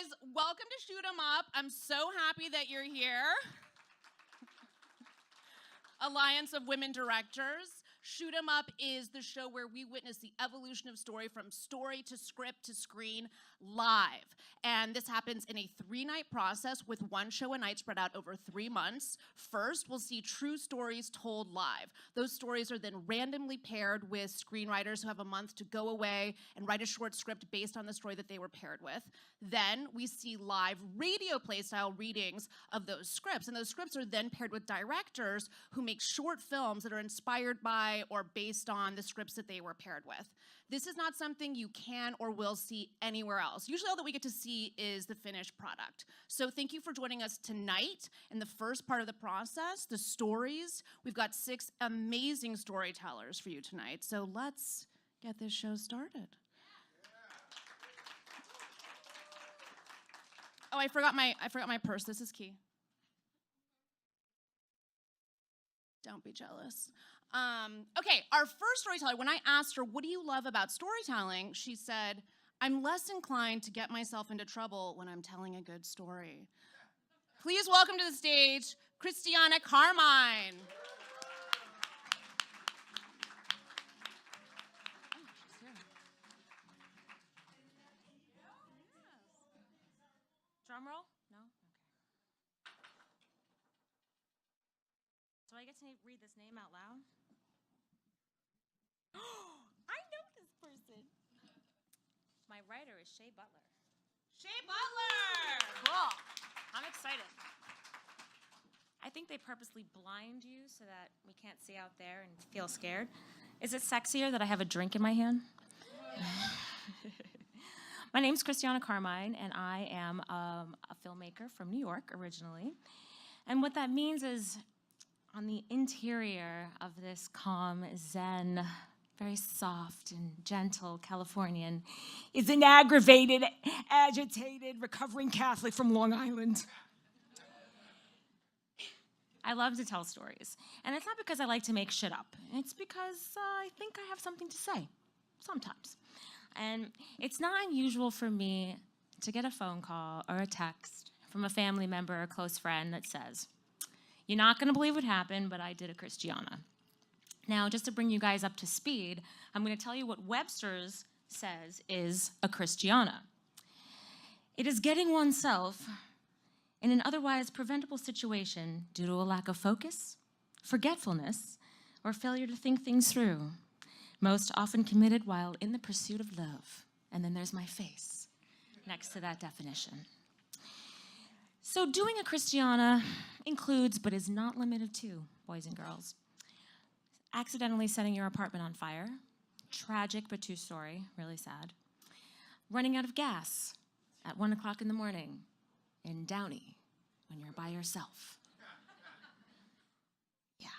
guys, welcome to Shoot 'em Up. I'm so happy that you're here. Alliance of Women Directors. Shoot 'em Up is the show where we witness the evolution of story from story to script to screen live. And this happens in a 3-night process with one show a night spread out over 3 months. First, we'll see true stories told live. Those stories are then randomly paired with screenwriters who have a month to go away and write a short script based on the story that they were paired with. Then we see live radio play style readings of those scripts. And those scripts are then paired with directors who make short films that are inspired by or based on the scripts that they were paired with. This is not something you can or will see anywhere else. Usually all that we get to see is the finished product. So thank you for joining us tonight in the first part of the process, the stories. We've got 6 amazing storytellers for you tonight. So let's get this show started. Oh, I forgot my purse. This is key. Don't be jealous. Okay, our first storyteller, when I asked her, what do you love about storytelling? She said, I'm less inclined to get myself into trouble when I'm telling a good story. Please welcome to the stage, Kristiana Carmine. Drum roll? No? Okay. Do I get to read this name out loud? I know this person. My writer is Shea Buchler. Shea Buchler! Cool. I'm excited. I think they purposely blind you so that we can't see out there and feel scared. Is it sexier that I have a drink in my hand? My name's Kristiana Carmine, and I am a filmmaker from New York originally. And what that means is on the interior of this calm, zen, very soft and gentle Californian is an aggravated, agitated, recovering Catholic from Long Island. I love to tell stories. And it's not because I like to make shit up. It's because I think I have something to say, sometimes. And it's not unusual for me to get a phone call or a text from a family member or close friend that says, you're not going to believe what happened, but I did a Kristiana. Now, just to bring you guys up to speed, I'm going to tell you what Webster's says is a Kristiana. It is getting oneself in an otherwise preventable situation due to a lack of focus, forgetfulness, or failure to think things through, most often committed while in the pursuit of love. And then there's my face next to that definition. So doing a Kristiana includes, but is not limited to, boys and girls, accidentally setting your apartment on fire, tragic but true story, really sad, running out of gas at 1 o'clock in the morning in Downey when you're by yourself. Yeah.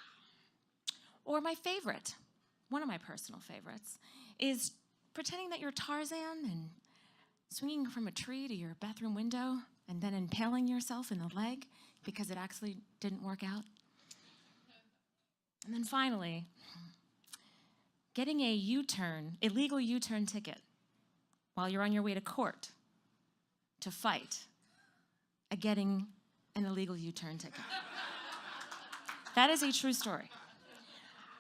Or my favorite, one of my personal favorites, is pretending that you're Tarzan and swinging from a tree to your bathroom window and then impaling yourself in the leg because it actually didn't work out. And then finally, getting a U-turn, illegal U-turn ticket while you're on your way to court to fight getting an illegal U-turn ticket. That is a true story.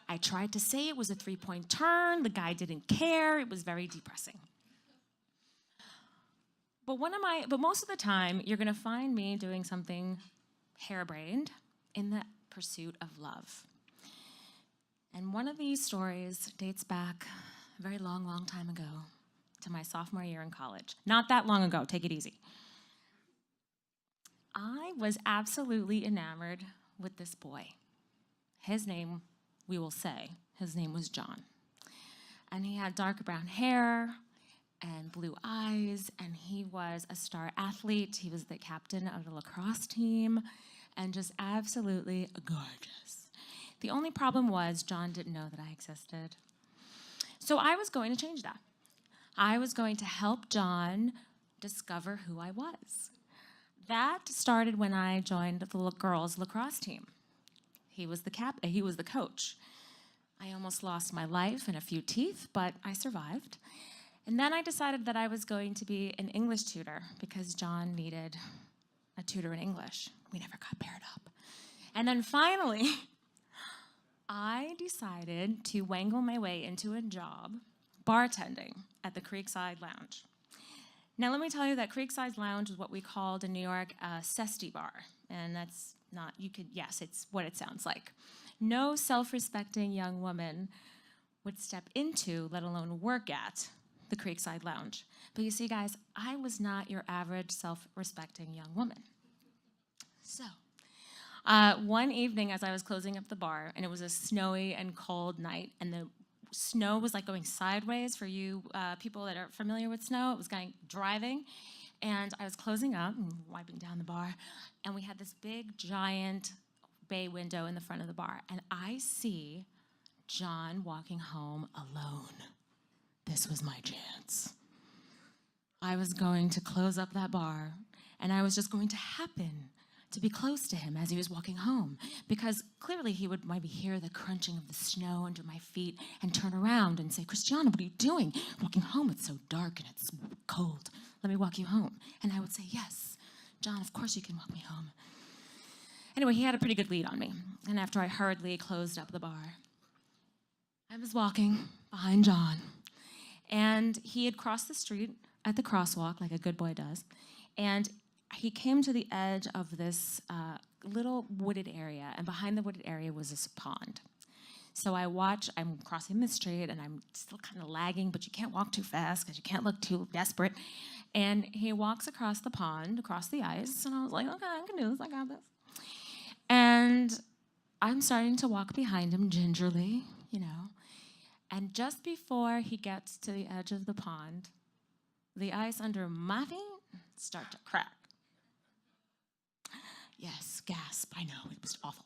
I tried to say it was a 3-point turn. The guy didn't care. It was very depressing. But most of the time, you're going to find me doing something harebrained in the pursuit of love. And one of these stories dates back a very long, long time ago to my sophomore year in college. Not that long ago. Take it easy. I was absolutely enamored with this boy. His name, we will say, his name was John. And he had dark brown hair and blue eyes, and he was a star athlete. He was the captain of the lacrosse team, and just absolutely gorgeous. The only problem was John didn't know that I existed. So I was going to change that. I was going to help John discover who I was. That started when I joined the girls' lacrosse team. He was the coach. I almost lost my life and a few teeth, but I survived. And then I decided that I was going to be an English tutor because John needed a tutor in English. We never got paired up. And then finally, I decided to wangle my way into a job bartending at the Creekside Lounge. Now, let me tell you that Creekside Lounge is what we called in New York a cesty bar. And that's not, yes, it's what it sounds like. No self-respecting young woman would step into, let alone work at, the Creekside Lounge. But you see, guys, I was not your average self-respecting young woman. So, one evening as I was closing up the bar, and it was a snowy and cold night, and the snow was like going sideways for you people that are familiar with snow. It was going driving, and I was closing up and wiping down the bar, and we had this big, giant bay window in the front of the bar, and I see John walking home alone. This was my chance. I was going to close up that bar, and I was just going to happen to be close to him as he was walking home, because clearly he would maybe hear the crunching of the snow under my feet and turn around and say, "Kristiana, what are you doing? Walking home, it's so dark and it's cold. Let me walk you home." And I would say, "Yes, John, of course you can walk me home." Anyway, he had a pretty good lead on me, and after I hurriedly closed up the bar, I was walking behind John, and he had crossed the street at the crosswalk like a good boy does, and he came to the edge of this little wooded area, and behind the wooded area was this pond. So I'm crossing the street, and I'm still kind of lagging, but you can't walk too fast because you can't look too desperate. And he walks across the pond, across the ice, and I was like, okay, I can do this, I got this. And I'm starting to walk behind him gingerly, and just before he gets to the edge of the pond, the ice under my feet starts to crack. Yes, gasp, I know, it was awful.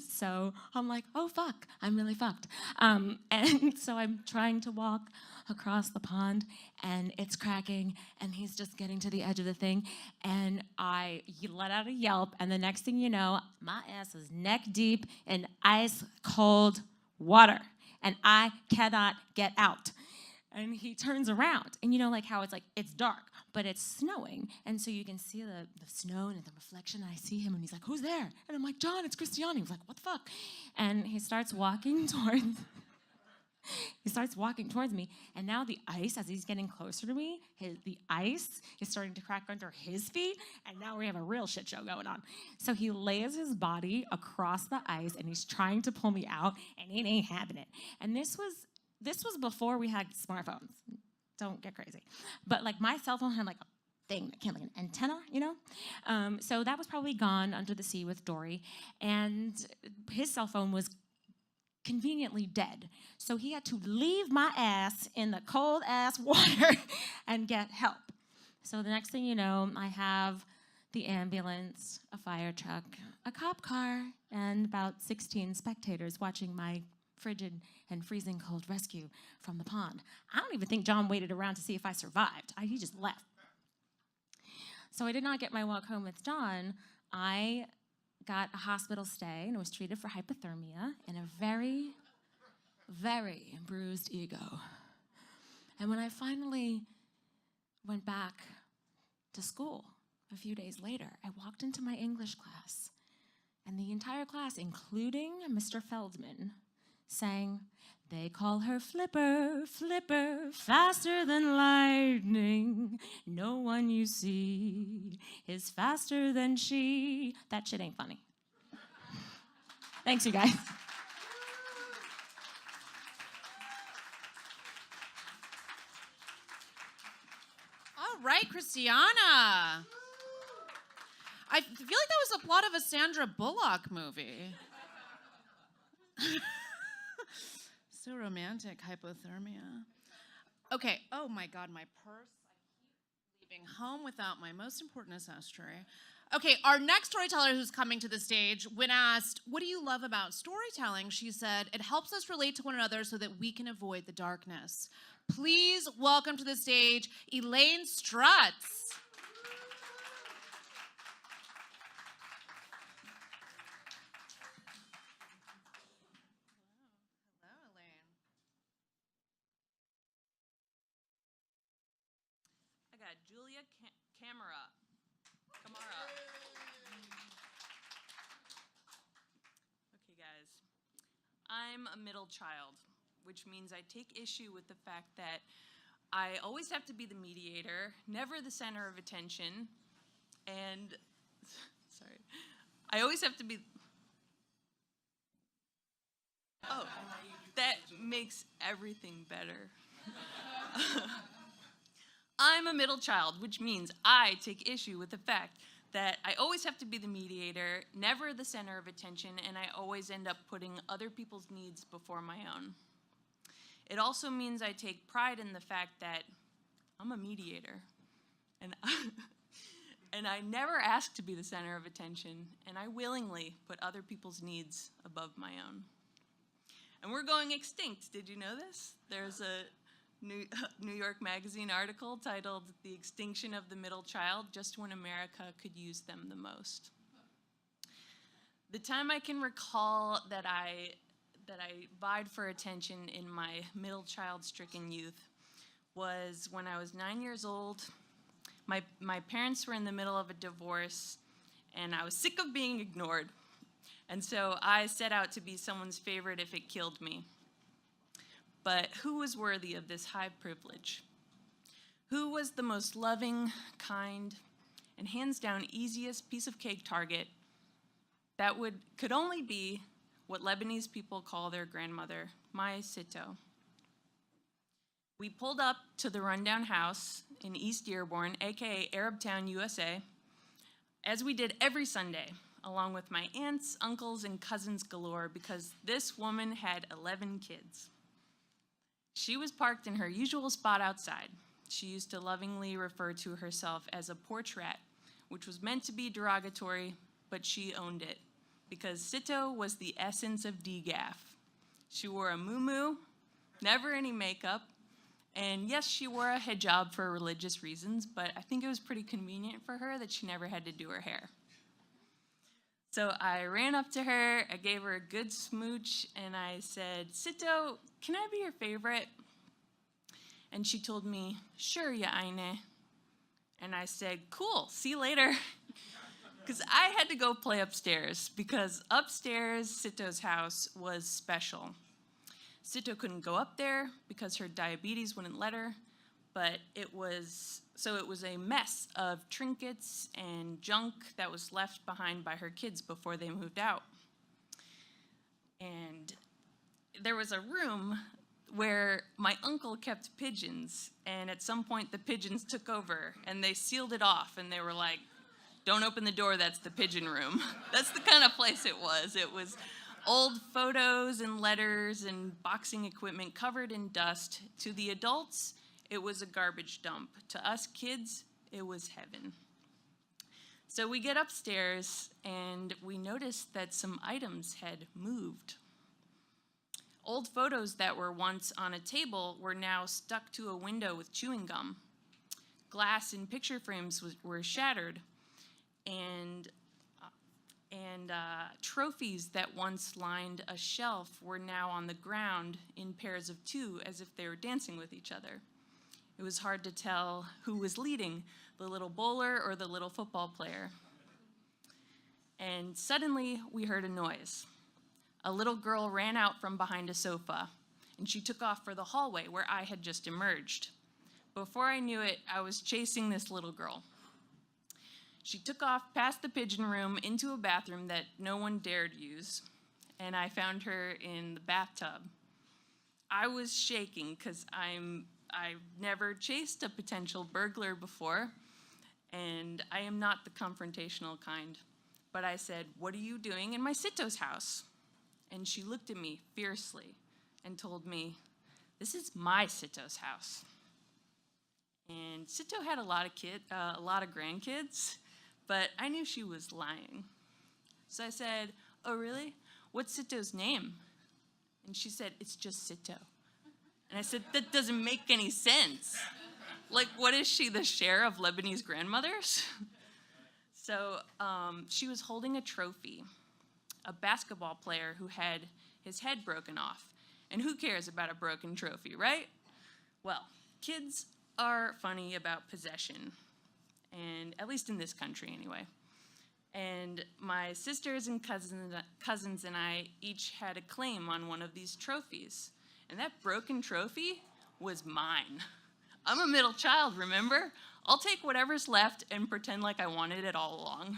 So I'm like, oh, fuck, I'm really fucked. And so I'm trying to walk across the pond, and it's cracking, and he's just getting to the edge of the thing, and I let out a yelp, and the next thing you know, my ass is neck deep in ice cold water, and I cannot get out. And he turns around, and like how it's dark, but it's snowing, and so you can see the snow and the reflection, and I see him, and he's like, "Who's there?" And I'm like, "John, it's Kristiana." He was like, "What the fuck?" And he starts walking towards me, and now the ice, as he's getting closer to me, the ice is starting to crack under his feet, and now we have a real shit show going on. So he lays his body across the ice, and he's trying to pull me out, and it ain't happening. And this was before we had smartphones. Don't get crazy. But my cell phone had a thing that came like an antenna, So that was probably gone under the sea with Dory. And his cell phone was conveniently dead. So he had to leave my ass in the cold ass water and get help. So the next thing you know, I have the ambulance, a fire truck, a cop car, and about 16 spectators watching my frigid and freezing cold rescue from the pond. I don't even think John waited around to see if I survived. He just left. So I did not get my walk home with John. I got a hospital stay and was treated for hypothermia and a very, very bruised ego. And when I finally went back to school a few days later, I walked into my English class, and the entire class, including Mr. Feldman, sang, "They call her Flipper, Flipper, faster than lightning. No one you see is faster than she." That shit ain't funny. Thanks, you guys. All right, Kristiana. I feel like that was the plot of a Sandra Bullock movie. So romantic, hypothermia. Okay, oh my God, my purse. I keep leaving home without my most important accessory. Okay, our next storyteller who's coming to the stage, when asked, "What do you love about storytelling?" she said, "It helps us relate to one another so that we can avoid the darkness." Please welcome to the stage, Elaine Struts. Julia Camara. Camara. Okay, guys. I'm a middle child, which means I take issue with the fact that I always have to be the mediator, never the center of attention, and, sorry, I always have to be, oh, that makes everything better. I'm a middle child, which means I take issue with the fact that I always have to be the mediator, never the center of attention, and I always end up putting other people's needs before my own. It also means I take pride in the fact that I'm a mediator, and and I never ask to be the center of attention, and I willingly put other people's needs above my own. And we're going extinct. Did you know this? There's a New York Magazine article titled "The Extinction of the Middle Child, Just When America Could Use Them the Most." The time I can recall that I vied for attention in my middle child-stricken youth was when I was 9 years old. My parents were in the middle of a divorce, and I was sick of being ignored. And so I set out to be someone's favorite if it killed me. But who was worthy of this high privilege? Who was the most loving, kind, and hands down easiest piece of cake target that could only be what Lebanese people call their grandmother, my Sito? We pulled up to the rundown house in East Dearborn, aka Arabtown, USA, as we did every Sunday, along with my aunts, uncles, and cousins galore, because this woman had 11 kids. She was parked in her usual spot outside. She used to lovingly refer to herself as a porch rat, which was meant to be derogatory, but she owned it, because Sito was the essence of DGAF. She wore a muumuu, never any makeup, and yes, she wore a hijab for religious reasons, but I think it was pretty convenient for her that she never had to do her hair. So I ran up to her, I gave her a good smooch, and I said, "Sito, can I be your favorite?" And she told me, "Sure, ya eine." And I said, "Cool, see you later." Because I had to go play upstairs, because upstairs, Sito's house was special. Sito couldn't go up there because her diabetes wouldn't let her, but it was a mess of trinkets and junk that was left behind by her kids before they moved out. And there was a room where my uncle kept pigeons, and at some point the pigeons took over, and they sealed it off, and they were like, "Don't open the door, that's the pigeon room." That's the kind of place it was. It was old photos and letters and boxing equipment covered in dust. To the adults, it was a garbage dump. To us kids, it was heaven. So we get upstairs, and we noticed that some items had moved. Old photos that were once on a table were now stuck to a window with chewing gum. Glass in picture frames were shattered, and trophies that once lined a shelf were now on the ground in pairs of two, as if they were dancing with each other. It was hard to tell who was leading, the little bowler or the little football player. And suddenly we heard a noise. A little girl ran out from behind a sofa, and she took off for the hallway where I had just emerged. Before I knew it, I was chasing this little girl. She took off past the pigeon room into a bathroom that no one dared use, and I found her in the bathtub. I was shaking because I've never chased a potential burglar before, and I am not the confrontational kind. But I said, "What are you doing in my Sito's house?" And she looked at me fiercely and told me, "This is my Sito's house." And Sito had a lot of grandkids, but I knew she was lying. So I said, "Oh, really? What's Sito's name?" And she said, "It's just Sito." And I said, "That doesn't make any sense. Like, what is she, the Cher of Lebanese grandmothers?" So she was holding a trophy, a basketball player who had his head broken off. And who cares about a broken trophy, right? Well, kids are funny about possession, and at least in this country anyway. And my sisters and cousins and I each had a claim on one of these trophies. And that broken trophy was mine. I'm a middle child, remember? I'll take whatever's left and pretend like I wanted it all along.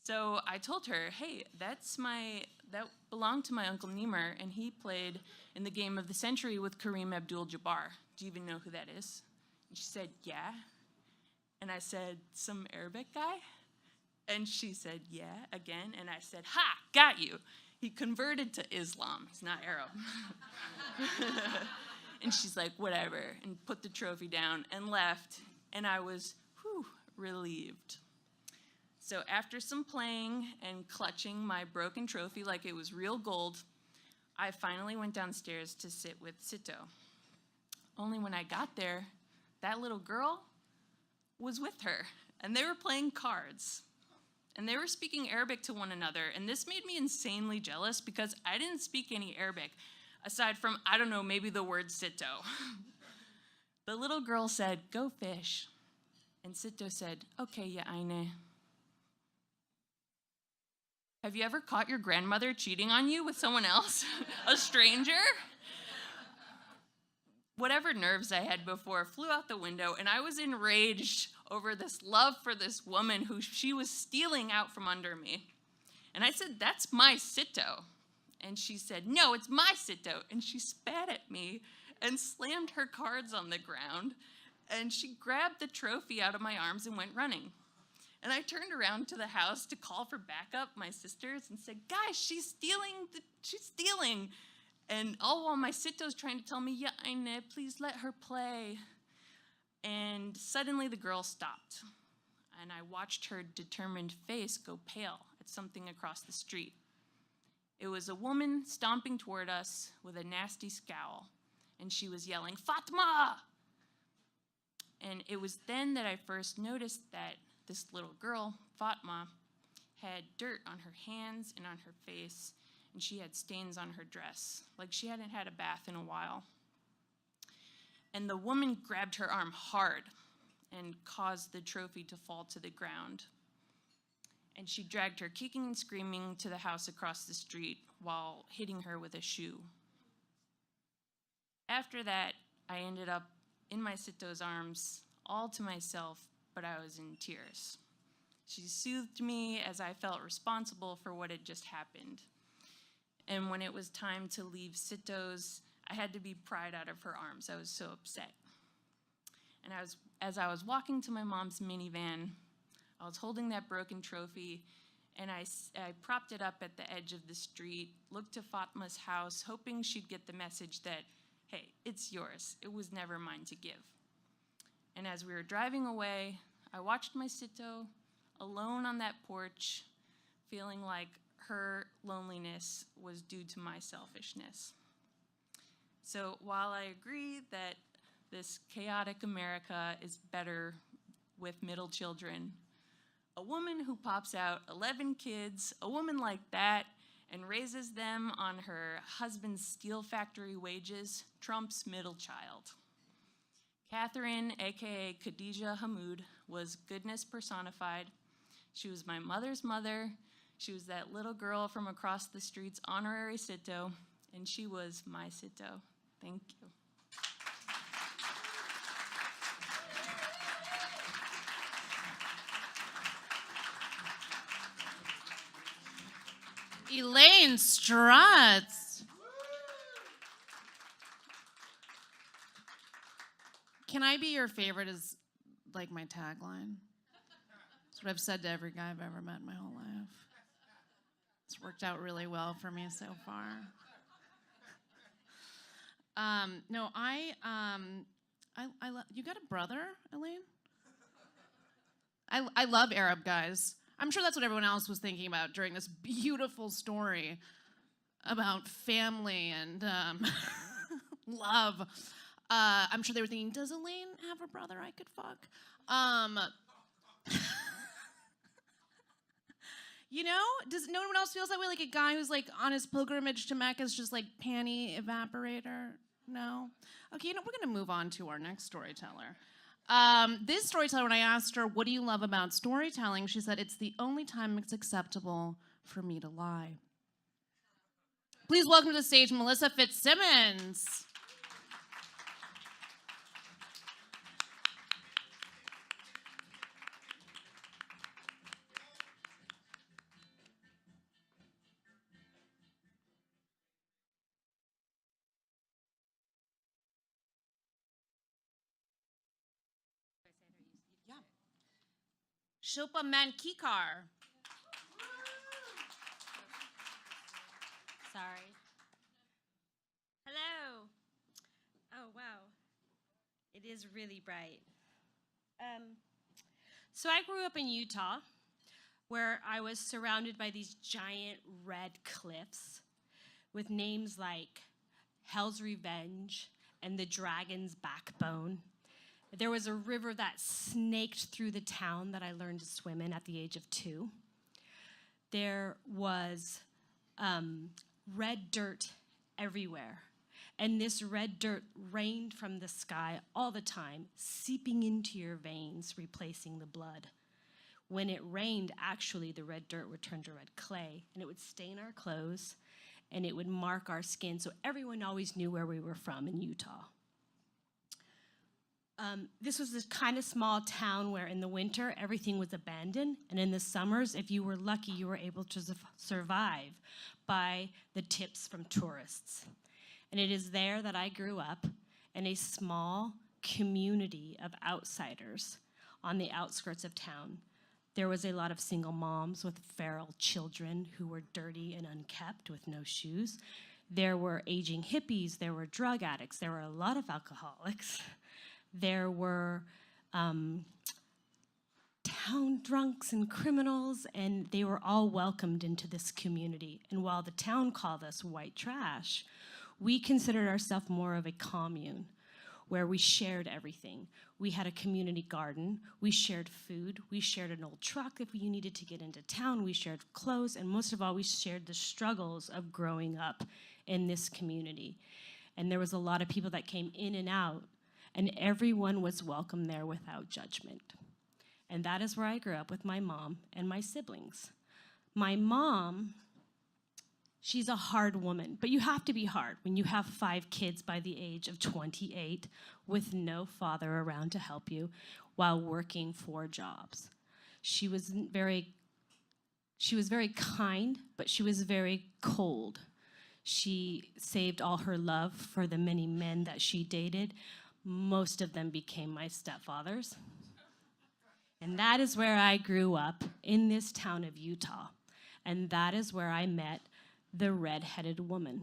So I told her, hey, that belonged to my Uncle Niemer, and he played in the Game of the Century with Kareem Abdul-Jabbar. Do you even know who that is? And she said, yeah. And I said, some Arabic guy? And she said, yeah, again. And I said, ha, got you. He converted to Islam. He's not Arab. And she's like, whatever, and put the trophy down and left. And I was, relieved. So after some playing and clutching my broken trophy like it was real gold, I finally went downstairs to sit with Sito. Only when I got there, that little girl was with her, and they were playing cards. And they were speaking Arabic to one another, and this made me insanely jealous because I didn't speak any Arabic, aside from, I don't know, maybe the word Sito. The little girl said, go fish. And Sito said, okay, ya eine. Have you ever caught your grandmother cheating on you with someone else? A stranger? Whatever nerves I had before flew out the window, and I was enraged over this love for this woman who she was stealing out from under me. And I said, that's my Sito. And she said, no, it's my Sito. And she spat at me and slammed her cards on the ground. And she grabbed the trophy out of my arms and went running. And I turned around to the house to call for backup, my sisters, and said, guys, she's stealing. And all while my Sito's trying to tell me, yeah, eine, please let her play. And suddenly the girl stopped. And I watched her determined face go pale at something across the street. It was a woman stomping toward us with a nasty scowl. And she was yelling, Fatma! And it was then that I first noticed that this little girl, Fatma, had dirt on her hands and on her face, and she had stains on her dress, like she hadn't had a bath in a while. And the woman grabbed her arm hard and caused the trophy to fall to the ground. And she dragged her kicking and screaming to the house across the street while hitting her with a shoe. After that, I ended up in my Sito's arms, all to myself, but I was in tears. She soothed me as I felt responsible for what had just happened. And when it was time to leave Sito's, I had to be pried out of her arms. I was so upset. And as I was walking to my mom's minivan, I was holding that broken trophy, and I propped it up at the edge of the street, looked to Fatma's house, hoping she'd get the message that, hey, it's yours. It was never mine to give. And as we were driving away, I watched my Sito alone on that porch, feeling like her loneliness was due to my selfishness. So while I agree that this chaotic America is better with middle children, a woman who pops out 11 kids, a woman like that, and raises them on her husband's steel factory wages trumps middle child. Catherine, aka Khadija Hamoud, was goodness personified. She was my mother's mother. She was that little girl from across the street's honorary Sito, and she was my Sito. Thank you. Elaine Struts. Can I be your favorite is like my tagline. That's what I've said to every guy I've ever met in my whole life. It's worked out really well for me so far. No, you got a brother, Elaine? I love Arab guys. I'm sure that's what everyone else was thinking about during this beautiful story about family and love. I'm sure they were thinking, does Elaine have a brother I could fuck? You know, does no one else feels that way? Like a guy who's like on his pilgrimage to Mecca is just like panty evaporator? No? Okay, we're going to move on to our next storyteller. This storyteller, when I asked her, what do you love about storytelling? She said, it's the only time it's acceptable for me to lie. Please welcome to the stage Melissa Fitzsimmons. Shilpa Mankikar. Sorry. Hello. Oh, wow. It is really bright. So I grew up in Utah, where I was surrounded by these giant red cliffs with names like Hell's Revenge and the Dragon's Backbone. There was a river that snaked through the town that I learned to swim in at the age of 2. There was red dirt everywhere. And this red dirt rained from the sky all the time, seeping into your veins, replacing the blood. When it rained, actually, the red dirt would turn to red clay, and it would stain our clothes, and it would mark our skin, so everyone always knew where we were from in Utah. This was this kind of small town where in the winter, everything was abandoned, and in the summers, if you were lucky, you were able to survive by the tips from tourists. And it is there that I grew up, in a small community of outsiders on the outskirts of town. There was a lot of single moms with feral children who were dirty and unkept with no shoes. There were aging hippies, there were drug addicts, there were a lot of alcoholics. There were town drunks and criminals, and they were all welcomed into this community. And while the town called us white trash, we considered ourselves more of a commune where we shared everything. We had a community garden, we shared food, we shared an old truck if you needed to get into town, we shared clothes, and most of all, we shared the struggles of growing up in this community. And there was a lot of people that came in and out, and everyone was welcome there without judgment. And that is where I grew up with my mom and my siblings. My mom, she's a hard woman, but you have to be hard when you have 5 kids by the age of 28 with no father around to help you while working 4 jobs. She was very kind, but she was very cold. She saved all her love for the many men that she dated. Most of them became my stepfathers. And that is where I grew up, in this town of Utah. And that is where I met the red-headed woman.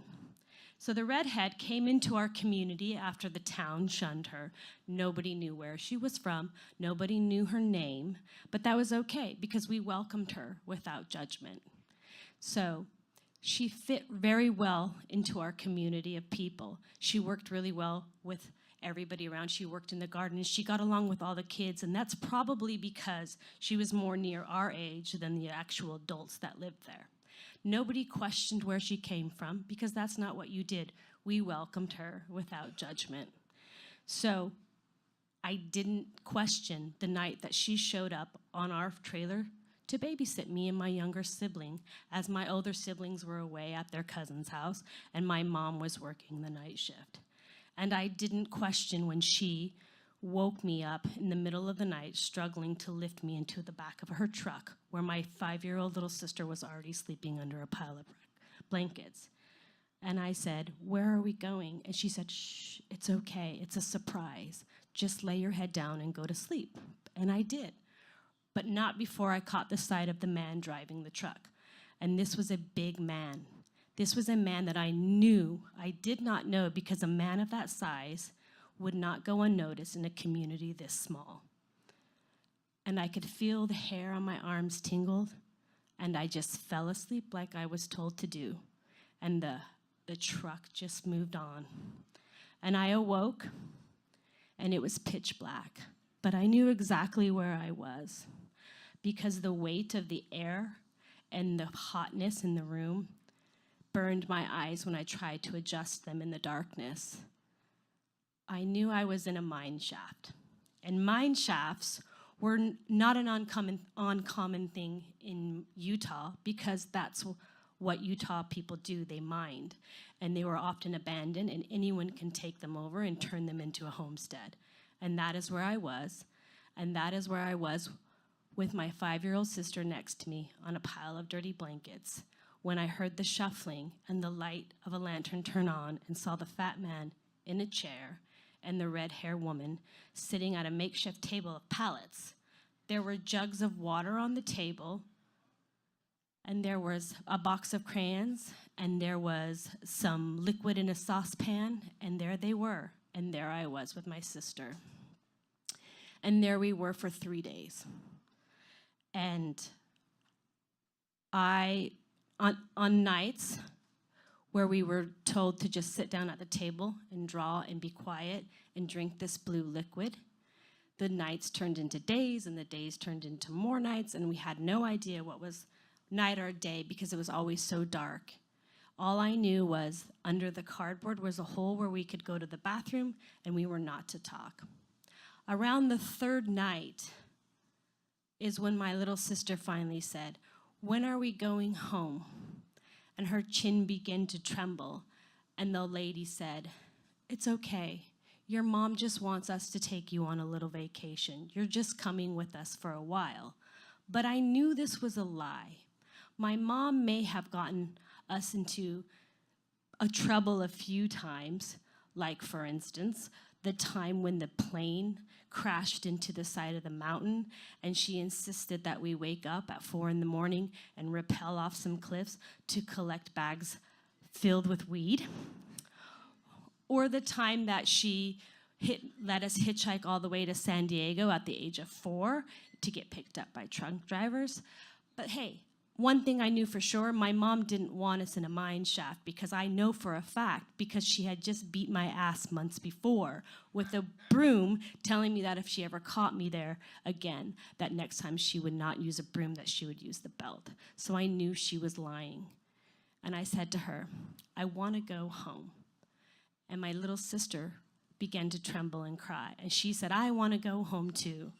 So the redhead came into our community after the town shunned her. Nobody knew where she was from. Nobody knew her name. But that was okay, because we welcomed her without judgment. So she fit very well into our community of people. She worked really well with everybody around. She worked in the garden, and she got along with all the kids, and that's probably because she was more near our age than the actual adults that lived there. Nobody questioned where she came from, because that's not what you did. We welcomed her without judgment. So I didn't question the night that she showed up on our trailer to babysit me and my younger sibling, as my older siblings were away at their cousin's house, and my mom was working the night shift. And I didn't question when she woke me up in the middle of the night, struggling to lift me into the back of her truck, where my 5-year-old little sister was already sleeping under a pile of blankets. And I said, "Where are we going?" And she said, "Shh, it's okay, it's a surprise. Just lay your head down and go to sleep." And I did, but not before I caught the sight of the man driving the truck. And this was a big man. This was a man that I knew I did not know, because a man of that size would not go unnoticed in a community this small. And I could feel the hair on my arms tingled, and I just fell asleep like I was told to do. And the truck just moved on. And I awoke, and it was pitch black. But I knew exactly where I was, because the weight of the air and the hotness in the room burned my eyes when I tried to adjust them in the darkness. I knew I was in a mine shaft. And mine shafts were not an uncommon thing in Utah, because that's what Utah people do. They mined. And they were often abandoned, and anyone can take them over and turn them into a homestead. And that is where I was. And that is where I was with my 5-year-old sister next to me on a pile of dirty blankets, when I heard the shuffling and the light of a lantern turn on and saw the fat man in a chair and the red-haired woman sitting at a makeshift table of pallets. There were jugs of water on the table, and there was a box of crayons, and there was some liquid in a saucepan, and there they were. And there I was with my sister. And there we were for 3 days. And on nights where we were told to just sit down at the table and draw and be quiet and drink this blue liquid, the nights turned into days, and the days turned into more nights, and we had no idea what was night or day because it was always so dark. All I knew was under the cardboard was a hole where we could go to the bathroom, and we were not to talk. Around the 3rd night is when my little sister finally said, "When are we going home?" And her chin began to tremble, and the lady said, "It's okay. Your mom just wants us to take you on a little vacation. You're just coming with us for a while." But I knew this was a lie. My mom may have gotten us into a trouble a few times, like, for instance, the time when the plane crashed into the side of the mountain, and she insisted that we wake up at 4 a.m. and rappel off some cliffs to collect bags filled with weed. Or the time that she let us hitchhike all the way to San Diego at the age of 4 to get picked up by truck drivers. But hey, one thing I knew for sure, my mom didn't want us in a mine shaft, because I know for a fact, because she had just beat my ass months before with a broom, telling me that if she ever caught me there again, that next time she would not use a broom, that she would use the belt. So I knew she was lying. And I said to her, "I want to go home." And my little sister began to tremble and cry. And she said, "I want to go home too."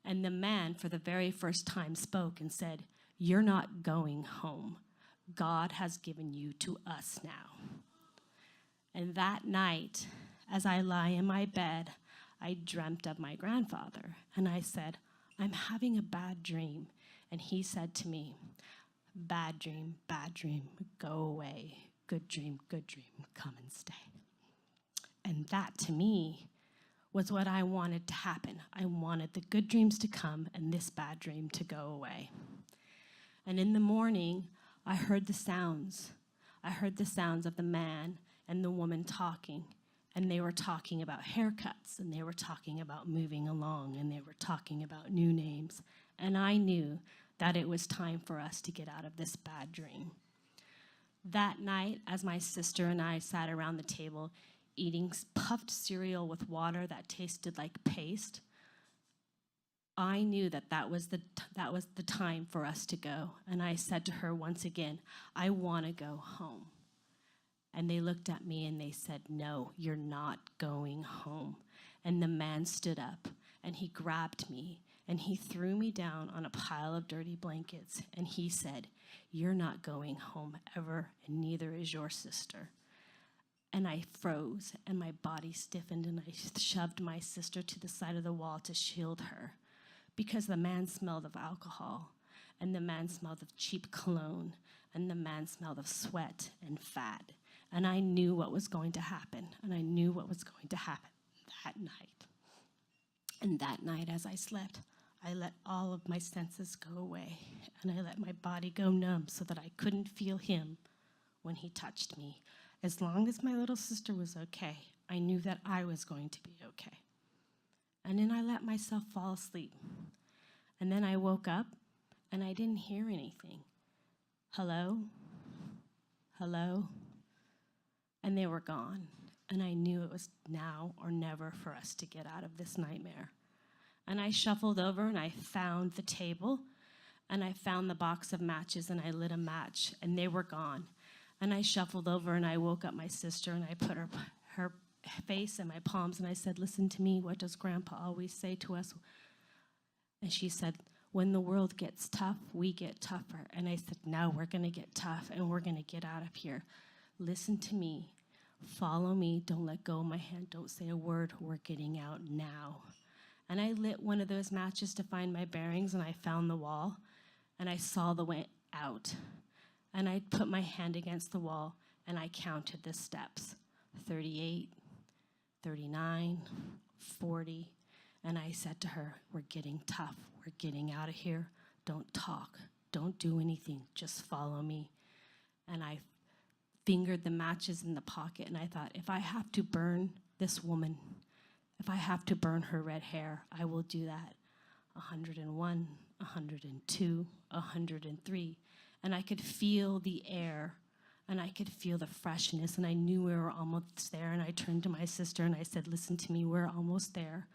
And the man, for the very first time, spoke and said, "You're not going home. God has given you to us now." And that night, as I lie in my bed, I dreamt of my grandfather. And I said, "I'm having a bad dream." And he said to me, bad dream, go away. Good dream, come and stay." And that, to me, was what I wanted to happen. I wanted the good dreams to come and this bad dream to go away. And in the morning, I heard the sounds. I heard the sounds of the man and the woman talking. And they were talking about haircuts, and they were talking about moving along, and they were talking about new names. And I knew that it was time for us to get out of this bad dream. That night, as my sister and I sat around the table eating puffed cereal with water that tasted like paste, I knew that was the time for us to go. And I said to her once again, "I want to go home." And they looked at me and they said, "No, you're not going home." And the man stood up and he grabbed me and he threw me down on a pile of dirty blankets. And he said, "You're not going home ever, and neither is your sister." And I froze and my body stiffened, and I shoved my sister to the side of the wall to shield her, because the man smelled of alcohol, and the man smelled of cheap cologne, and the man smelled of sweat and fat. And I knew what was going to happen, and I knew what was going to happen that night. And that night, as I slept, I let all of my senses go away, and I let my body go numb so that I couldn't feel him when he touched me. As long as my little sister was okay, I knew that I was going to be okay. And then I let myself fall asleep. And then I woke up, and I didn't hear anything. Hello? Hello? And they were gone. And I knew it was now or never for us to get out of this nightmare. And I shuffled over, and I found the table, and I found the box of matches, and I lit a match, and they were gone. And I shuffled over, and I woke up my sister, and I put her face and my palms, and I said, listen to me, what does Grandpa always say to us? And she said, when the world gets tough, we get tougher. And I said, now we're going to get tough, and we're going to get out of here. Listen to me. Follow me. Don't let go of my hand. Don't say a word. We're getting out now. And I lit one of those matches to find my bearings, and I found the wall, and I saw the way out. And I put my hand against the wall, and I counted the steps, 38, 39, 40. And I said to her, we're getting tough. We're getting out of here. Don't talk. Don't do anything. Just follow me. And I fingered the matches in the pocket, and I thought, if I have to burn this woman, if I have to burn her red hair, I will do that. 101, 102, 103. And I could feel the air, and I could feel the freshness, and I knew we were almost there. And I turned to my sister, and I said, listen to me, we're almost there.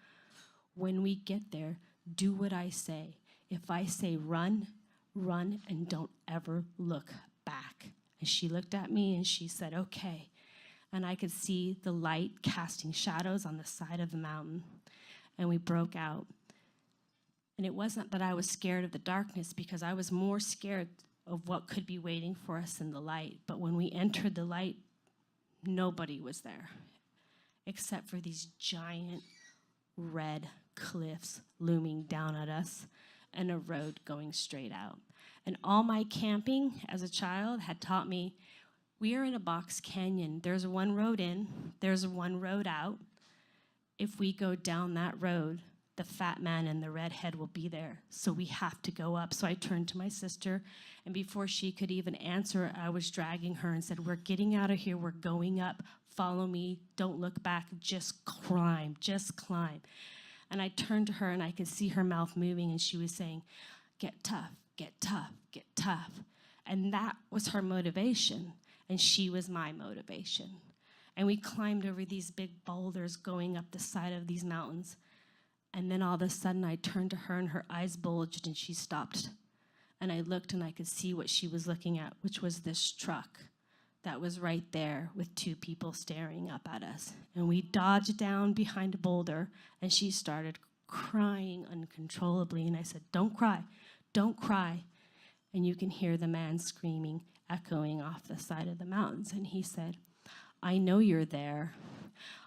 When we get there, do what I say. If I say run, run, and don't ever look back. And she looked at me, and she said, okay. And I could see the light casting shadows on the side of the mountain. And we broke out. And it wasn't that I was scared of the darkness, because I was more scared of what could be waiting for us in the light. But when we entered the light, nobody was there, except for these giant red cliffs looming down at us and a road going straight out. And all my camping as a child had taught me, we are in a box canyon. There's one road in, there's one road out. If we go down that road, the fat man and the redhead will be there. So we have to go up. So I turned to my sister, and before she could even answer, I was dragging her and said, we're getting out of here. We're going up. Follow me. Don't look back. Just climb. Just climb. And I turned to her, and I could see her mouth moving, and she was saying, get tough, get tough, get tough. And that was her motivation, and she was my motivation. And we climbed over these big boulders going up the side of these mountains. And then all of a sudden, I turned to her, and her eyes bulged, and she stopped. And I looked, and I could see what she was looking at, which was this truck that was right there with two people staring up at us. And we dodged down behind a boulder, and she started crying uncontrollably. And I said, don't cry, don't cry. And you can hear the man screaming, echoing off the side of the mountains. And he said, I know you're there.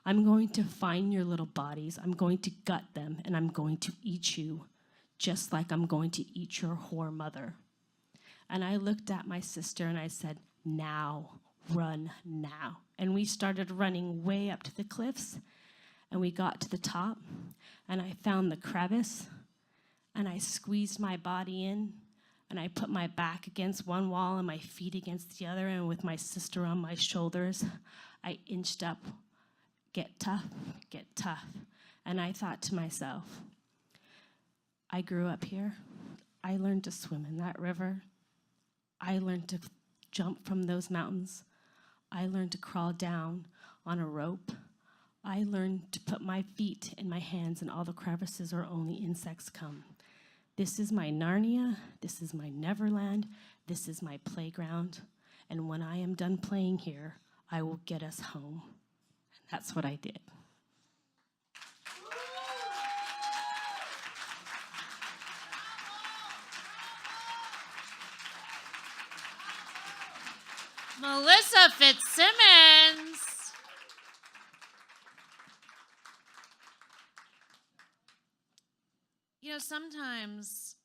I'm going to find your little bodies. I'm going to gut them, and I'm going to eat you, just like I'm going to eat your whore mother. And I looked at my sister, and I said, now, run now. And we started running way up to the cliffs, and we got to the top, and I found the crevice, and I squeezed my body in, and I put my back against one wall and my feet against the other, and with my sister on my shoulders, I inched up. Get tough, get tough. And I thought to myself, I grew up here. I learned to swim in that river. I learned to jump from those mountains. I learned to crawl down on a rope. I learned to put my feet in my hands in all the crevices where only insects come. This is my Narnia. This is my Neverland. This is my playground. And when I am done playing here, I will get us home. And that's what I did. Melissa Fitzsimmons. You know, sometimes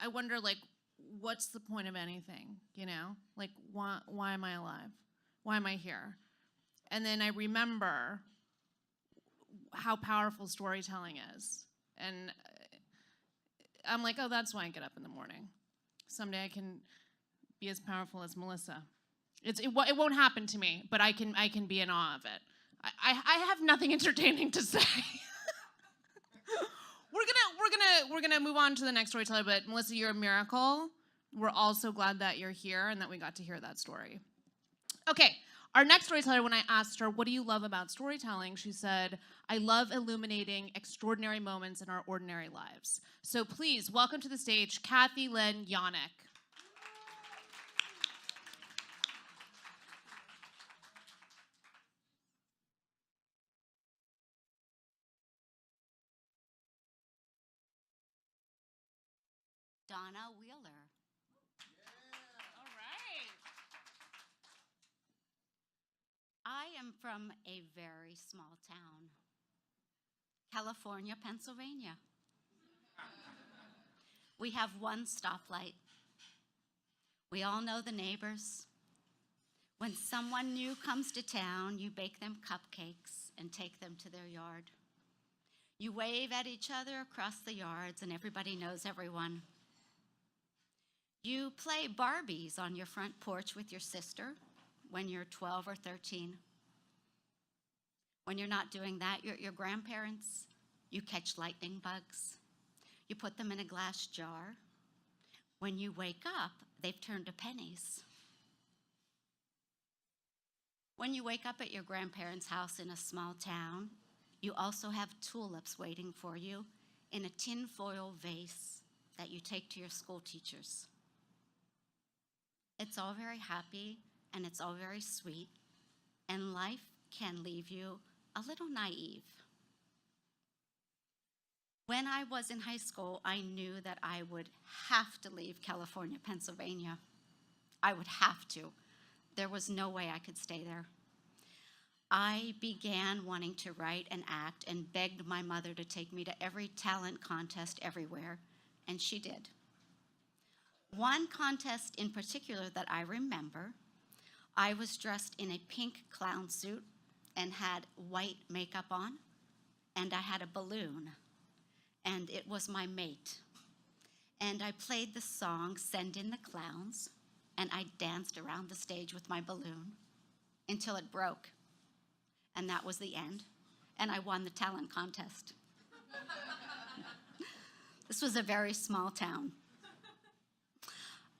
I wonder, like, what's the point of anything, you know? Like, why am I alive? Why am I here? And then I remember how powerful storytelling is. And I'm like, oh, that's why I get up in the morning. Someday I can be as powerful as Melissa. It won't happen to me, but I can be in awe of it. I have nothing entertaining to say. We're gonna move on to the next storyteller, but Melissa, you're a miracle. We're all so glad that you're here and that we got to hear that story. Okay, our next storyteller, when I asked her, what do you love about storytelling? She said, I love illuminating extraordinary moments in our ordinary lives. So please, welcome to the stage, Lynn Yannick. Donna Wheeler. All right. I am from a very small town, California, Pennsylvania. We have one stoplight. We all know the neighbors. When someone new comes to town, you bake them cupcakes and take them to their yard. You wave at each other across the yards, and everybody knows everyone. You play Barbies on your front porch with your sister when you're 12 or 13. When you're not doing that, you're at your grandparents'. You catch lightning bugs. You put them in a glass jar. When you wake up, they've turned to pennies. When you wake up at your grandparents' house in a small town, you also have tulips waiting for you in a tinfoil vase that you take to your school teachers. It's all very happy and it's all very sweet, and life can leave you a little naive. When I was in high school, I knew that I would have to leave California, Pennsylvania. I would have to. There was no way I could stay there. I began wanting to write and act and begged my mother to take me to every talent contest everywhere, and she did. One contest in particular that I remember, I was dressed in a pink clown suit and had white makeup on, and I had a balloon, and it was my mate. And I played the song, Send in the Clowns, and I danced around the stage with my balloon until it broke. And that was the end, and I won the talent contest. This was a very small town.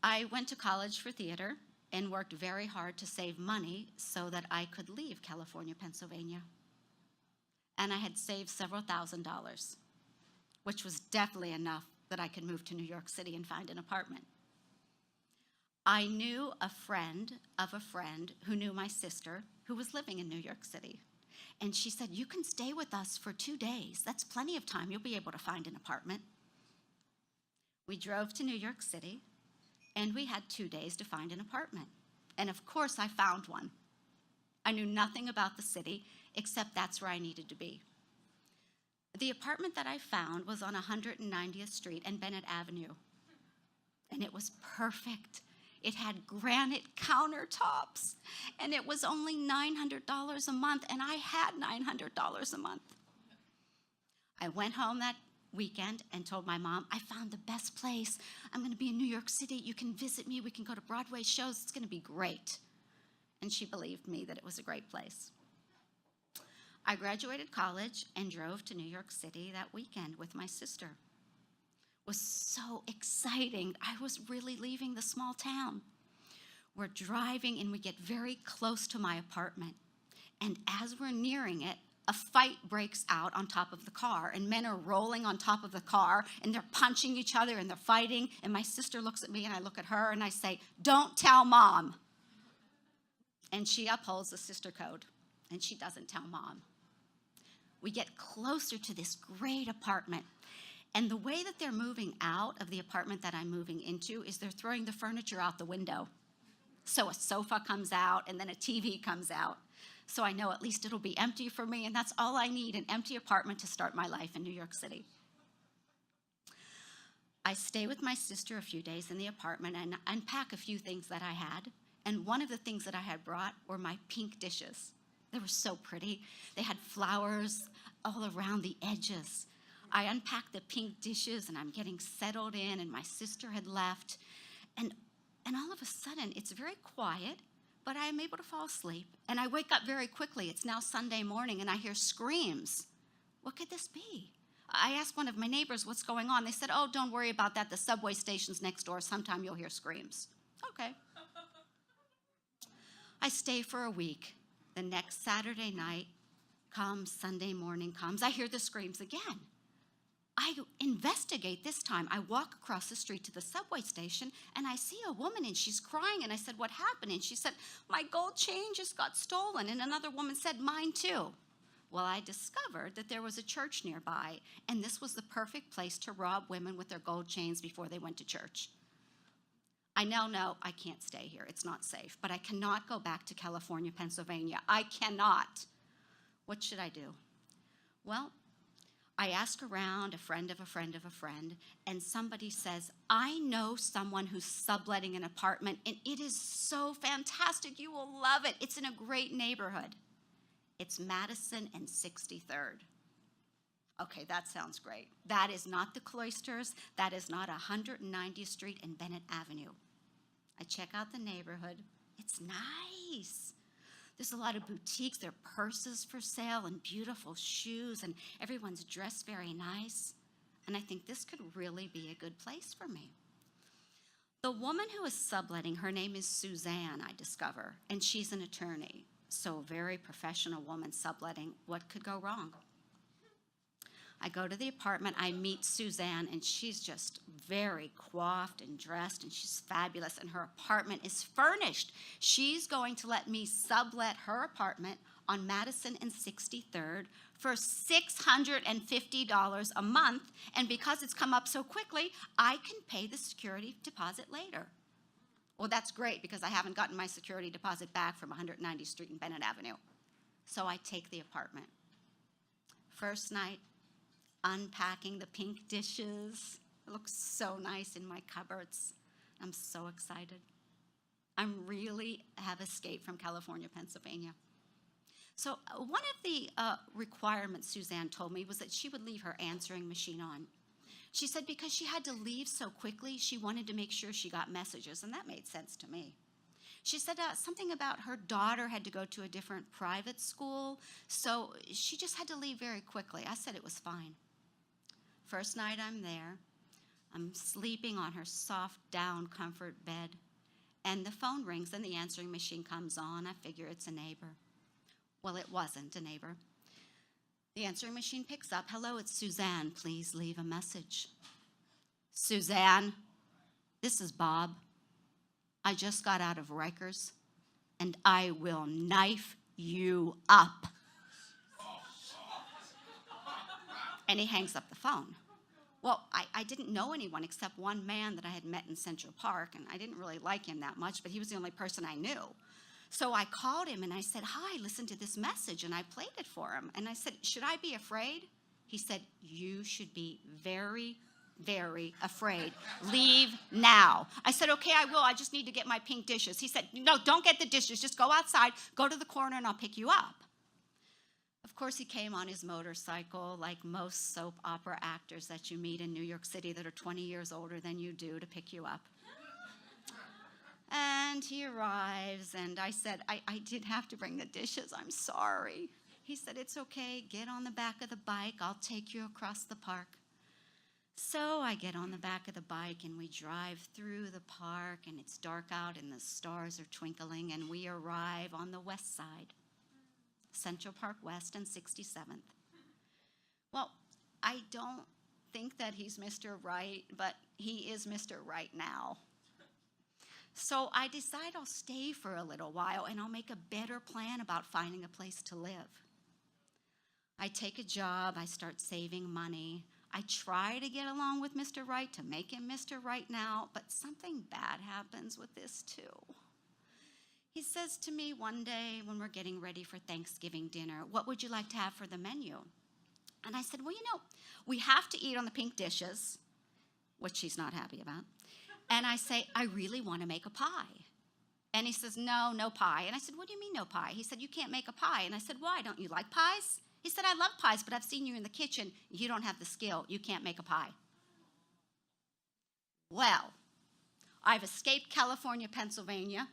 I went to college for theater and worked very hard to save money so that I could leave California, Pennsylvania. And I had saved several $1,000s, which was definitely enough that I could move to New York City and find an apartment. I knew a friend of a friend who knew my sister who was living in New York City. And she said, "You can stay with us for 2 days. That's plenty of time. You'll be able to find an apartment." We drove to New York City, and we had 2 days to find an apartment. And of course, I found one. I knew nothing about the city, except that's where I needed to be. The apartment that I found was on 190th Street and Bennett Avenue, and it was perfect. It had granite countertops, and it was only $900 a month, and I had $900 a month. I went home that weekend and told my mom, "I found the best place. I'm going to be in New York City. You can visit me. We can go to Broadway shows. It's going to be great." And she believed me that it was a great place. I graduated college and drove to New York City that weekend with my sister. It was so exciting. I was really leaving the small town. We're driving and we get very close to my apartment. And as we're nearing it, a fight breaks out on top of the car, and men are rolling on top of the car, and they're punching each other and they're fighting. And my sister looks at me and I look at her and I say, "Don't tell Mom." And she upholds the sister code and she doesn't tell Mom. We get closer to this great apartment. And the way that they're moving out of the apartment that I'm moving into is they're throwing the furniture out the window. So a sofa comes out and then a TV comes out. So I know at least it'll be empty for me, and that's all I need, an empty apartment to start my life in New York City. I stay with my sister a few days in the apartment and unpack a few things that I had. And one of the things that I had brought were my pink dishes. They were so pretty. They had flowers all around the edges. I unpacked the pink dishes and I'm getting settled in, and my sister had left. And all of a sudden, it's very quiet, but I am able to fall asleep. And I wake up very quickly. It's now Sunday morning and I hear screams. What could this be? I asked one of my neighbors what's going on. They said, "Oh, don't worry about that. The subway station's next door. Sometime you'll hear screams." Okay. I stay for a week. The next Saturday night comes, Sunday morning comes. I hear the screams again. I investigate this time. I walk across the street to the subway station, and I see a woman, and she's crying. And I said, "What happened?" And she said, "My gold chain just got stolen." And another woman said, "Mine too." Well, I discovered that there was a church nearby, and this was the perfect place to rob women with their gold chains before they went to church. I now know I can't stay here. It's not safe. But I cannot go back to California, Pennsylvania. I cannot. What should I do? Well, I ask around, a friend of a friend of a friend, and somebody says, I know someone who's subletting an apartment, and it is so fantastic. You will love it. It's in a great neighborhood. It's Madison and 63rd. Okay, that sounds great. That is not the Cloisters. That is not 190th Street and Bennett Avenue. I check out the neighborhood. It's nice. There's a lot of boutiques. There are purses for sale and beautiful shoes, and everyone's dressed very nice. And I think this could really be a good place for me. The woman who is subletting, her name is Suzanne, I discover, and she's an attorney. So a very professional woman subletting. What could go wrong? I go to the apartment, I meet Suzanne, and she's just very coiffed and dressed, and she's fabulous, and her apartment is furnished. She's going to let me sublet her apartment on Madison and 63rd for $650 a month, and because it's come up so quickly, I can pay the security deposit later. Well, that's great, because I haven't gotten my security deposit back from 190th Street and Bennett Avenue. So I take the apartment. First night, unpacking the pink dishes. It looks so nice in my cupboards. I'm so excited. I really have escaped from California, Pennsylvania. So one of the requirements Suzanne told me was that she would leave her answering machine on. She said because she had to leave so quickly, she wanted to make sure she got messages, and that made sense to me. She said something about her daughter had to go to a different private school, so she just had to leave very quickly. I said it was fine. First night I'm there, I'm sleeping on her soft down comfort bed, and the phone rings and the answering machine comes on. I figure it's a neighbor. Well, it wasn't a neighbor. The answering machine picks up. Hello, it's Suzanne. Please leave a message. Suzanne, this is Bob. I just got out of Rikers, and I will knife you up. And he hangs up the phone. Well, I didn't know anyone except one man that I had met in Central Park, and I didn't really like him that much, but he was the only person I knew. So I called him, and I said, hi, listen to this message, and I played it for him. And I said, should I be afraid? He said, you should be very, very afraid. Leave now. I said, okay, I will. I just need to get my pink dishes. He said, no, don't get the dishes. Just go outside, go to the corner, and I'll pick you up. Of course, he came on his motorcycle, like most soap opera actors that you meet in New York City that are 20 years older than you do, to pick you up. And he arrives, and I said, I did have to bring the dishes. I'm sorry. He said, it's okay. Get on the back of the bike. I'll take you across the park. So I get on the back of the bike, and we drive through the park, and it's dark out, and the stars are twinkling, and we arrive on the west side. Central Park West and 67th. Well, I don't think that he's Mr. Right, but he is Mr. Right now. So I decide I'll stay for a little while, and I'll make a better plan about finding a place to live. I take a job, I start saving money. I try to get along with Mr. Right to make him Mr. Right now, but something bad happens with this too. He says to me one day when we're getting ready for Thanksgiving dinner, what would you like to have for the menu? And I said, well, we have to eat on the pink dishes, which she's not happy about. And I say, I really want to make a pie. And he says, no pie. And I said, what do you mean no pie? He said, you can't make a pie. And I said, why? Don't you like pies? He said, I love pies, but I've seen you in the kitchen. You don't have the skill. You can't make a pie. Well, I've escaped California, Pennsylvania.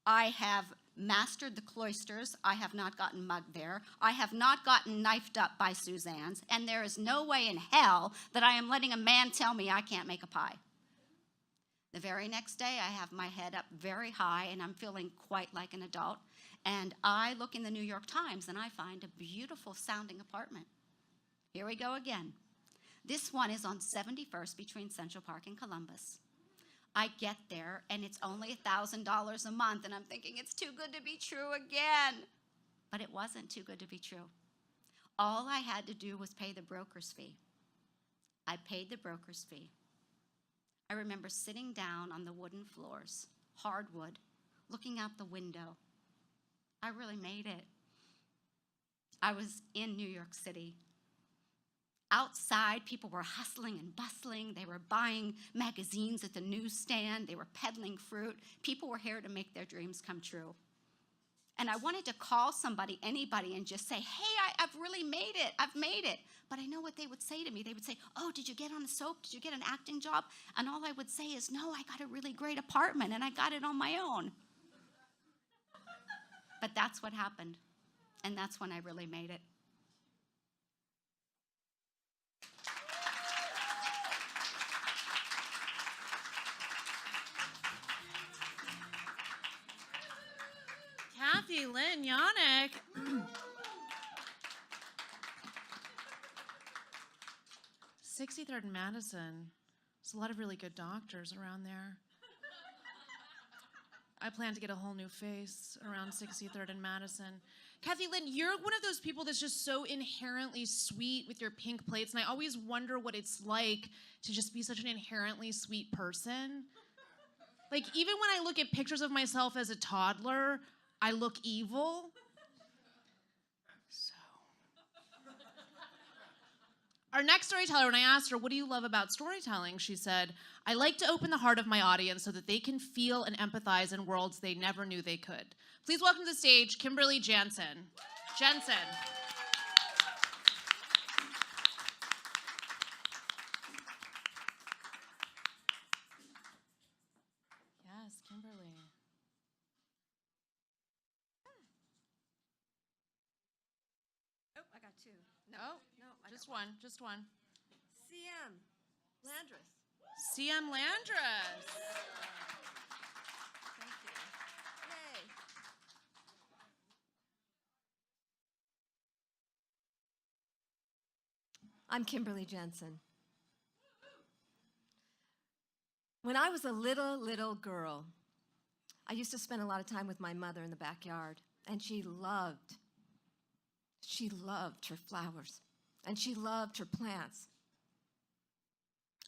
I have mastered the Cloisters. I have not gotten mugged there. I have not gotten knifed up by Suzanne's. And there is no way in hell that I am letting a man tell me I can't make a pie. The very next day, I have my head up very high, and I'm feeling quite like an adult. And I look in the New York Times, and I find a beautiful sounding apartment. Here we go again. This one is on 71st between Central Park and Columbus. I get there, and it's only $1,000 a month, and I'm thinking it's too good to be true again. But it wasn't too good to be true. All I had to do was pay the broker's fee. I paid the broker's fee. I remember sitting down on the wooden floors, hardwood, looking out the window. I really made it. I was in New York City. Outside, people were hustling and bustling. They were buying magazines at the newsstand. They were peddling fruit. People were here to make their dreams come true. And I wanted to call somebody, anybody, and just say, hey, I've really made it. I've made it. But I know what they would say to me. They would say, oh, did you get on a soap? Did you get an acting job? And all I would say is, no, I got a really great apartment, and I got it on my own. But that's what happened. And that's when I really made it. Kathy, Lynn Yannick. 63rd and Madison. There's a lot of really good doctors around there. I plan to get a whole new face around 63rd and Madison. Kathy Lynn, you're one of those people that's just so inherently sweet with your pink plates, and I always wonder what it's like to just be such an inherently sweet person. Like, even when I look at pictures of myself as a toddler, I look evil. So. Our next storyteller, when I asked her, what do you love about storytelling? She said, I like to open the heart of my audience so that they can feel and empathize in worlds they never knew they could. Please welcome to the stage, Kimberly Jensen. Yes, Kimberly. Oh, I got two. No, no, I Just got one. one, just one. CM Landreth. CM Landreth. Thank you. Yay. I'm Kimberly Jensen. When I was a little girl, I used to spend a lot of time with my mother in the backyard, and she loved her flowers, and she loved her plants.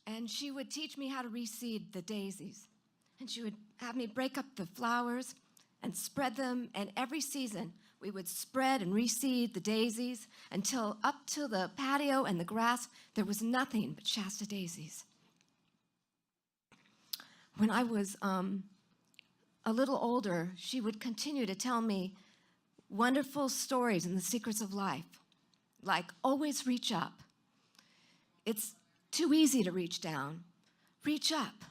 And she would teach me how to reseed the daisies, and she would have me break up the flowers and spread them, and every season we would spread and reseed the daisies until up to the patio and the grass, there was nothing but Shasta daisies. When I was a little older, she would continue to tell me wonderful stories and the secrets of life, like always reach up. It's too easy to reach down. Reach up.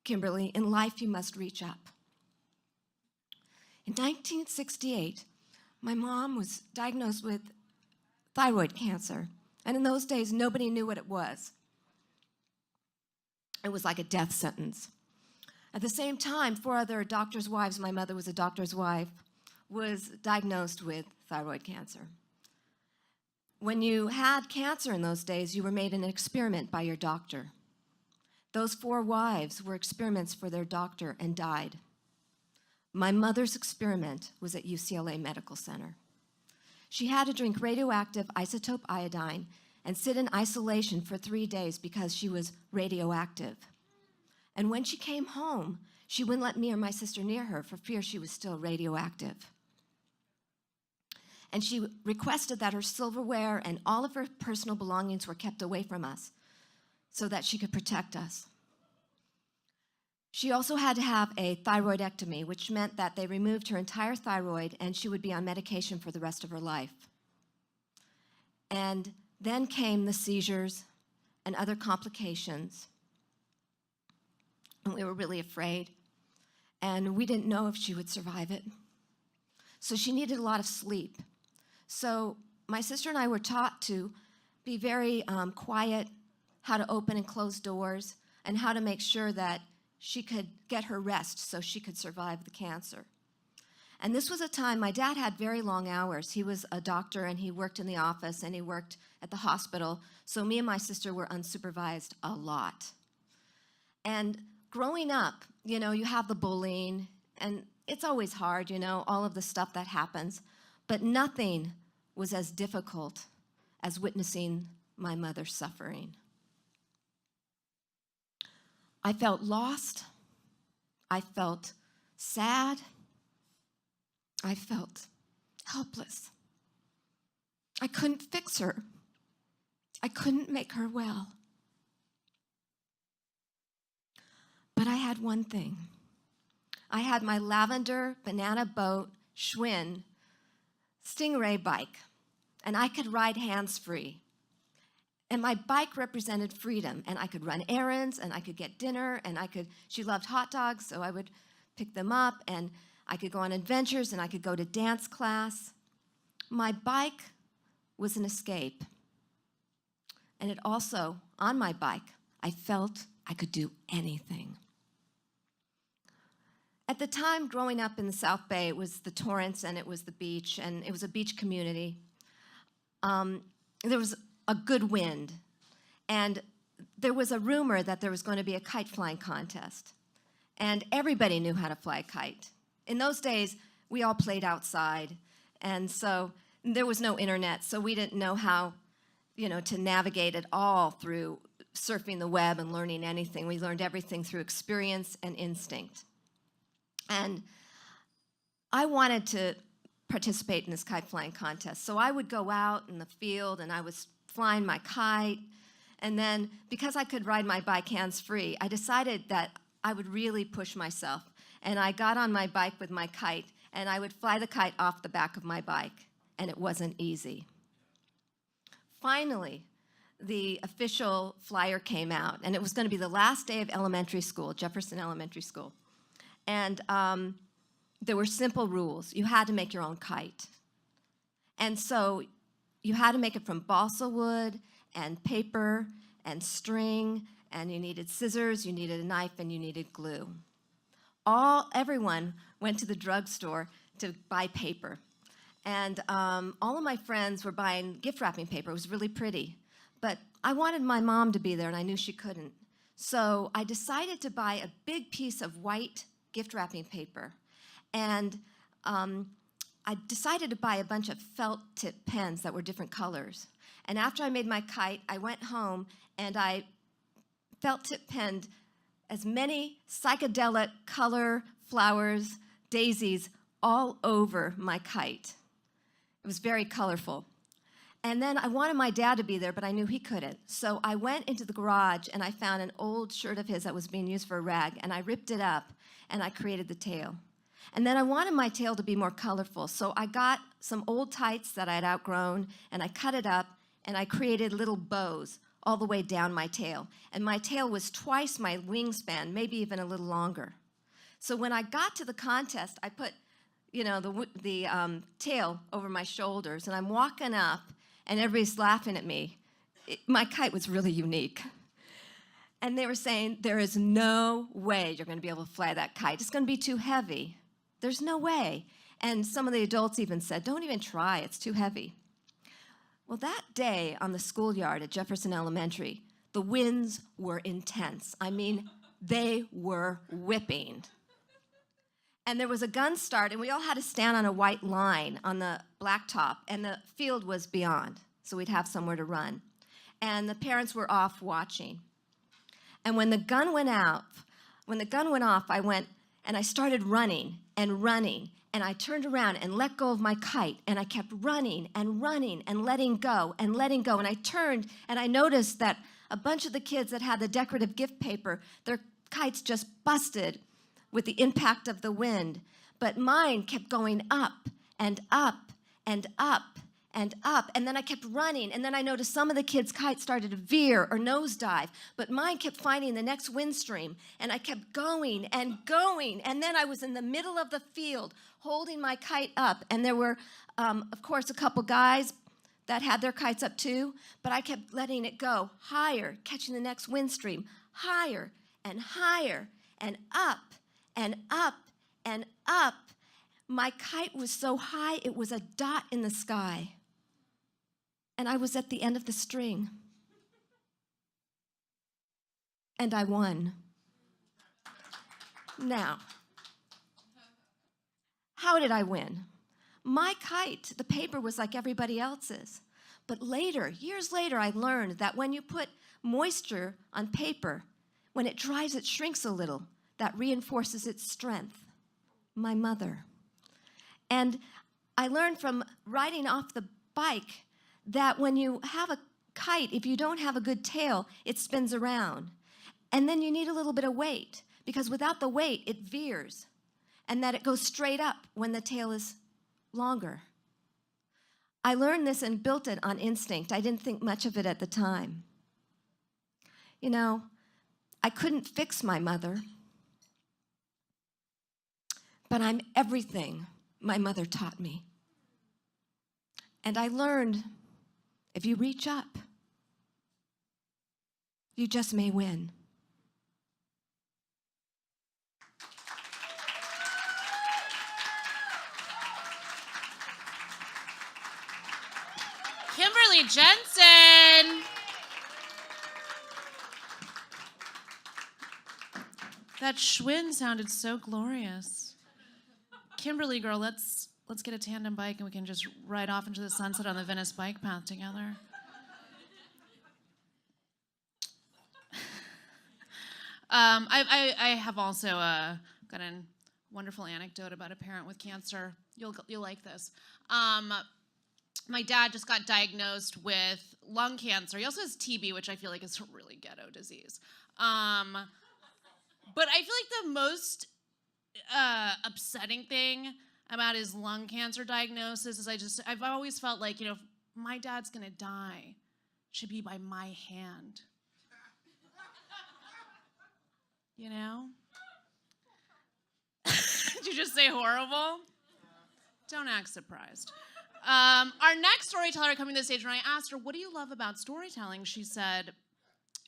Kimberly, in life you must reach up. In 1968, my mom was diagnosed with thyroid cancer, and in those days, nobody knew what it was. It was like a death sentence. At the same time, 4 other doctors' wives, my mother was a doctor's wife, was diagnosed with thyroid cancer. When you had cancer in those days, you were made an experiment by your doctor. Those 4 wives were experiments for their doctor and died. My mother's experiment was at UCLA Medical Center. She had to drink radioactive isotope iodine and sit in isolation for 3 days because she was radioactive. And when she came home, she wouldn't let me or my sister near her for fear she was still radioactive. And she requested that her silverware and all of her personal belongings were kept away from us so that she could protect us. She also had to have a thyroidectomy, which meant that they removed her entire thyroid and she would be on medication for the rest of her life. And then came the seizures and other complications. And we were really afraid. And we didn't know if she would survive it. So she needed a lot of sleep. So my sister and I were taught to be very quiet, how to open and close doors, and how to make sure that she could get her rest so she could survive the cancer. And this was a time, my dad had very long hours. He was a doctor and he worked in the office and he worked at the hospital. So me and my sister were unsupervised a lot. And growing up, you know, you have the bullying and it's always hard, you know, all of the stuff that happens. But nothing was as difficult as witnessing my mother's suffering. I felt lost. I felt sad. I felt helpless. I couldn't fix her. I couldn't make her well. But I had one thing. I had my lavender banana boat Schwinn Stingray bike, and I could ride hands-free. And my bike represented freedom, and I could run errands, and I could get dinner, and she loved hot dogs, so I would pick them up, and I could go on adventures, and I could go to dance class. My bike was an escape. And it also, on my bike, I felt I could do anything. At the time, growing up in the South Bay, it was the Torrance and it was the beach, and it was a beach community. There was a good wind, and there was a rumor that there was going to be a kite flying contest, and everybody knew how to fly a kite. In those days, we all played outside, and so there was no internet, so we didn't know how, to navigate at all through surfing the web and learning anything. We learned everything through experience and instinct. And I wanted to participate in this kite flying contest. So I would go out in the field and I was flying my kite. And then because I could ride my bike hands-free, I decided that I would really push myself. And I got on my bike with my kite and I would fly the kite off the back of my bike. And it wasn't easy. Finally, the official flyer came out, and it was going to be the last day of elementary school, Jefferson Elementary School. And there were simple rules. You had to make your own kite. And so you had to make it from balsa wood and paper and string, and you needed scissors, you needed a knife, and you needed glue. Everyone went to the drugstore to buy paper. And all of my friends were buying gift wrapping paper. It was really pretty. But I wanted my mom to be there, and I knew she couldn't. So I decided to buy a big piece of white gift wrapping paper. And I decided to buy a bunch of felt tip pens that were different colors. And after I made my kite, I went home, and I felt tip penned as many psychedelic color flowers, daisies, all over my kite. It was very colorful. And then I wanted my dad to be there, but I knew he couldn't. So I went into the garage and I found an old shirt of his that was being used for a rag, and I ripped it up and I created the tail. And then I wanted my tail to be more colorful, so I got some old tights that I had outgrown and I cut it up and I created little bows all the way down my tail. And my tail was twice my wingspan, maybe even a little longer. So when I got to the contest, I put the tail over my shoulders, and I'm walking up, and everybody's laughing at me. My kite was really unique. And they were saying, there is no way you're going to be able to fly that kite. It's going to be too heavy. There's no way. And some of the adults even said, don't even try, it's too heavy. Well, that day on the schoolyard at Jefferson Elementary, the winds were intense. I mean, they were whipping. And there was a gun start, and we all had to stand on a white line on the blacktop, and the field was beyond, so we'd have somewhere to run. And the parents were off watching. And when the gun went off, I went and I started running, and I turned around and let go of my kite, and I kept running and letting go. And I turned, and I noticed that a bunch of the kids that had the decorative gift paper, their kites just busted with the impact of the wind, but mine kept going up and up and up and up, and then I kept running, and then I noticed some of the kids' kites started to veer or nosedive, but mine kept finding the next wind stream, and I kept going, and then I was in the middle of the field holding my kite up, and there were, of course, a couple guys that had their kites up too, but I kept letting it go higher, catching the next wind stream, higher and higher and up and up and up. My kite was so high, it was a dot in the sky. And I was at the end of the string. And I won. Now, how did I win? my kite, the paper was like everybody else's. But later, years later, I learned that when you put moisture on paper, when it dries, it shrinks a little. That reinforces its strength. My mother. And I learned from riding off the bike that when you have a kite, if you don't have a good tail, it spins around. And then you need a little bit of weight, because without the weight, it veers, and that it goes straight up when the tail is longer. I learned this and built it on instinct. I didn't think much of it at the time. You know, I couldn't fix my mother, but I'm everything my mother taught me. And I learned, if you reach up, you just may win. Kimberly Jensen. That Schwinn sounded so glorious. Kimberly, girl, let's get a tandem bike and we can just ride off into the sunset on the Venice bike path together. I have also got a wonderful anecdote about a parent with cancer. You'll like this. My dad just got diagnosed with lung cancer. He also has TB, which I feel like is a really ghetto disease. But I feel like the most upsetting thing about his lung cancer diagnosis is I've always felt like, you know, if my dad's gonna die, it should be by my hand. You know? Did you just say horrible? Don't act surprised. Our next storyteller coming to the stage, when I asked her, what do you love about storytelling? She said,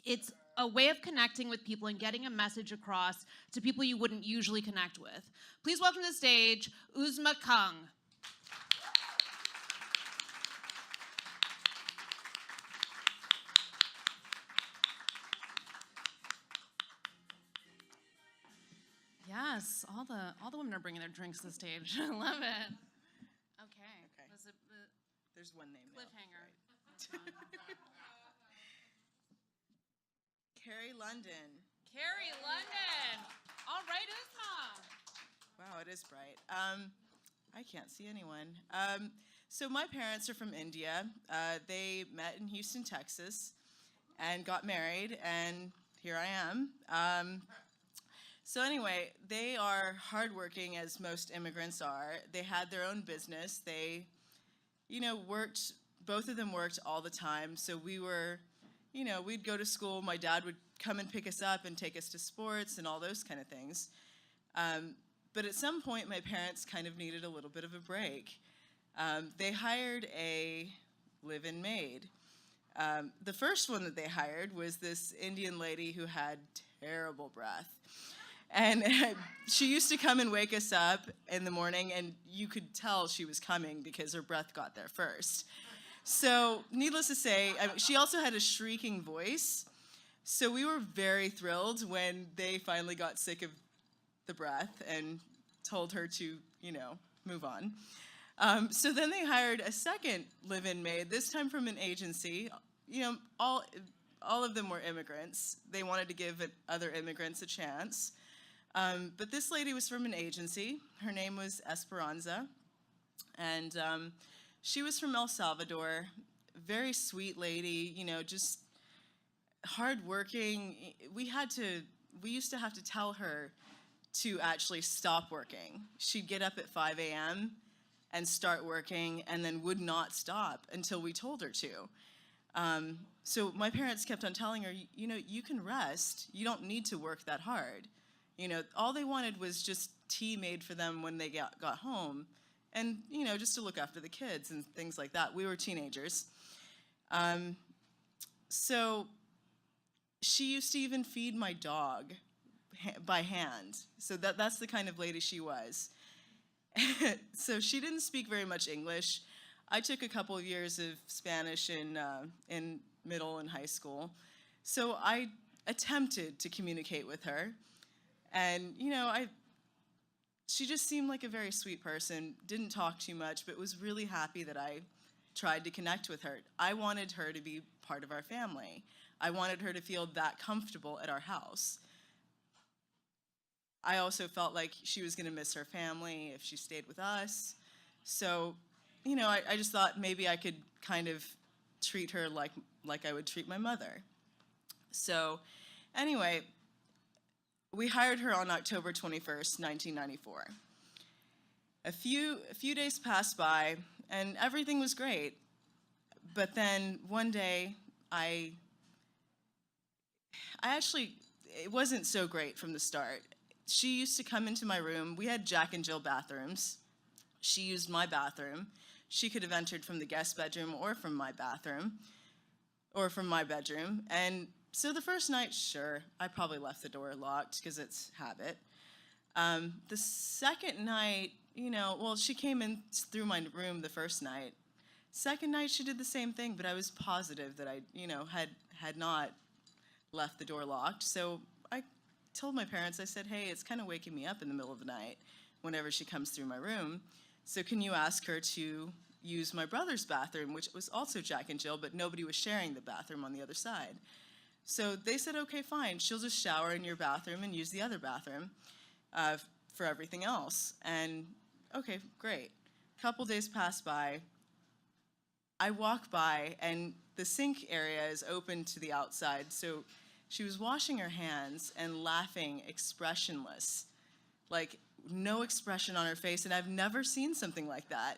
it's a way of connecting with people and getting a message across to people you wouldn't usually connect with. Please welcome to the stage, Uzma Kung. Yes, all the women are bringing their drinks to the stage. I love it. Okay. Was it the There's one name now. cliffhanger? Carrie London. Carrie London. All right, Uzma. Wow, it is bright. I can't see anyone. So my parents are from India. They met in Houston, Texas, and got married, and here I am. So anyway, they are hardworking, as most immigrants are. They had their own business. They, you know, both of them worked all the time. So we were, you know, we'd go to school. My dad would come and pick us up and take us to sports and all those kind of things. But at some point, my parents kind of needed a little bit of a break. They hired a live-in maid. The first one that they hired was this Indian lady who had terrible breath. And she used to come and wake us up in the morning, and you could tell she was coming because her breath got there first. So needless to say, she also had a shrieking voice. So we were very thrilled when they finally got sick of the breath and told her to, you know, move on. So then they hired a second live-in maid, this time from an agency. You know, all of them were immigrants. They wanted to give other immigrants a chance. But this lady was from an agency. Her name was Esperanza. And she was from El Salvador. Very sweet lady, you know, just hardworking. We used to have to tell her to actually stop working. She'd get up at 5 a.m. and start working, and then would not stop until we told her to. So my parents kept on telling her, you know, you can rest. You don't need to work that hard. You know, all they wanted was just tea made for them when they got home, and, you know, just to look after the kids and things like that. We were teenagers. So she used to even feed my dog by hand. So that's the kind of lady she was. So she didn't speak very much English. I took a couple of years of Spanish in middle and high school. So I attempted to communicate with her. And, you know, she just seemed like a very sweet person, didn't talk too much, but was really happy that I tried to connect with her. I wanted her to be part of our family. I wanted her to feel that comfortable at our house. I also felt like she was going to miss her family if she stayed with us. So, you know, I just thought maybe I could kind of treat her like I would treat my mother. So, anyway, we hired her on October 21st, 1994. A few days passed by, and everything was great. But then one day, it wasn't so great from the start. She used to come into my room. We had Jack and Jill bathrooms. She used my bathroom. She could have entered from the guest bedroom or from my bathroom or from my bedroom. And so the first night, sure, I probably left the door locked because it's habit. The second night, you know, well, she came in through my room the first night. Second night, she did the same thing, but I was positive that I, you know, had not left the door locked. So I told my parents, I said, hey, it's kind of waking me up in the middle of the night whenever she comes through my room. So can you ask her to use my brother's bathroom, which was also Jack and Jill, but nobody was sharing the bathroom on the other side. So they said, okay, fine. She'll just shower in your bathroom and use the other bathroom for everything else. And okay, great. A couple days passed by. I walk by, and the sink area is open to the outside. So she was washing her hands and laughing expressionless, like no expression on her face. And I've never seen something like that.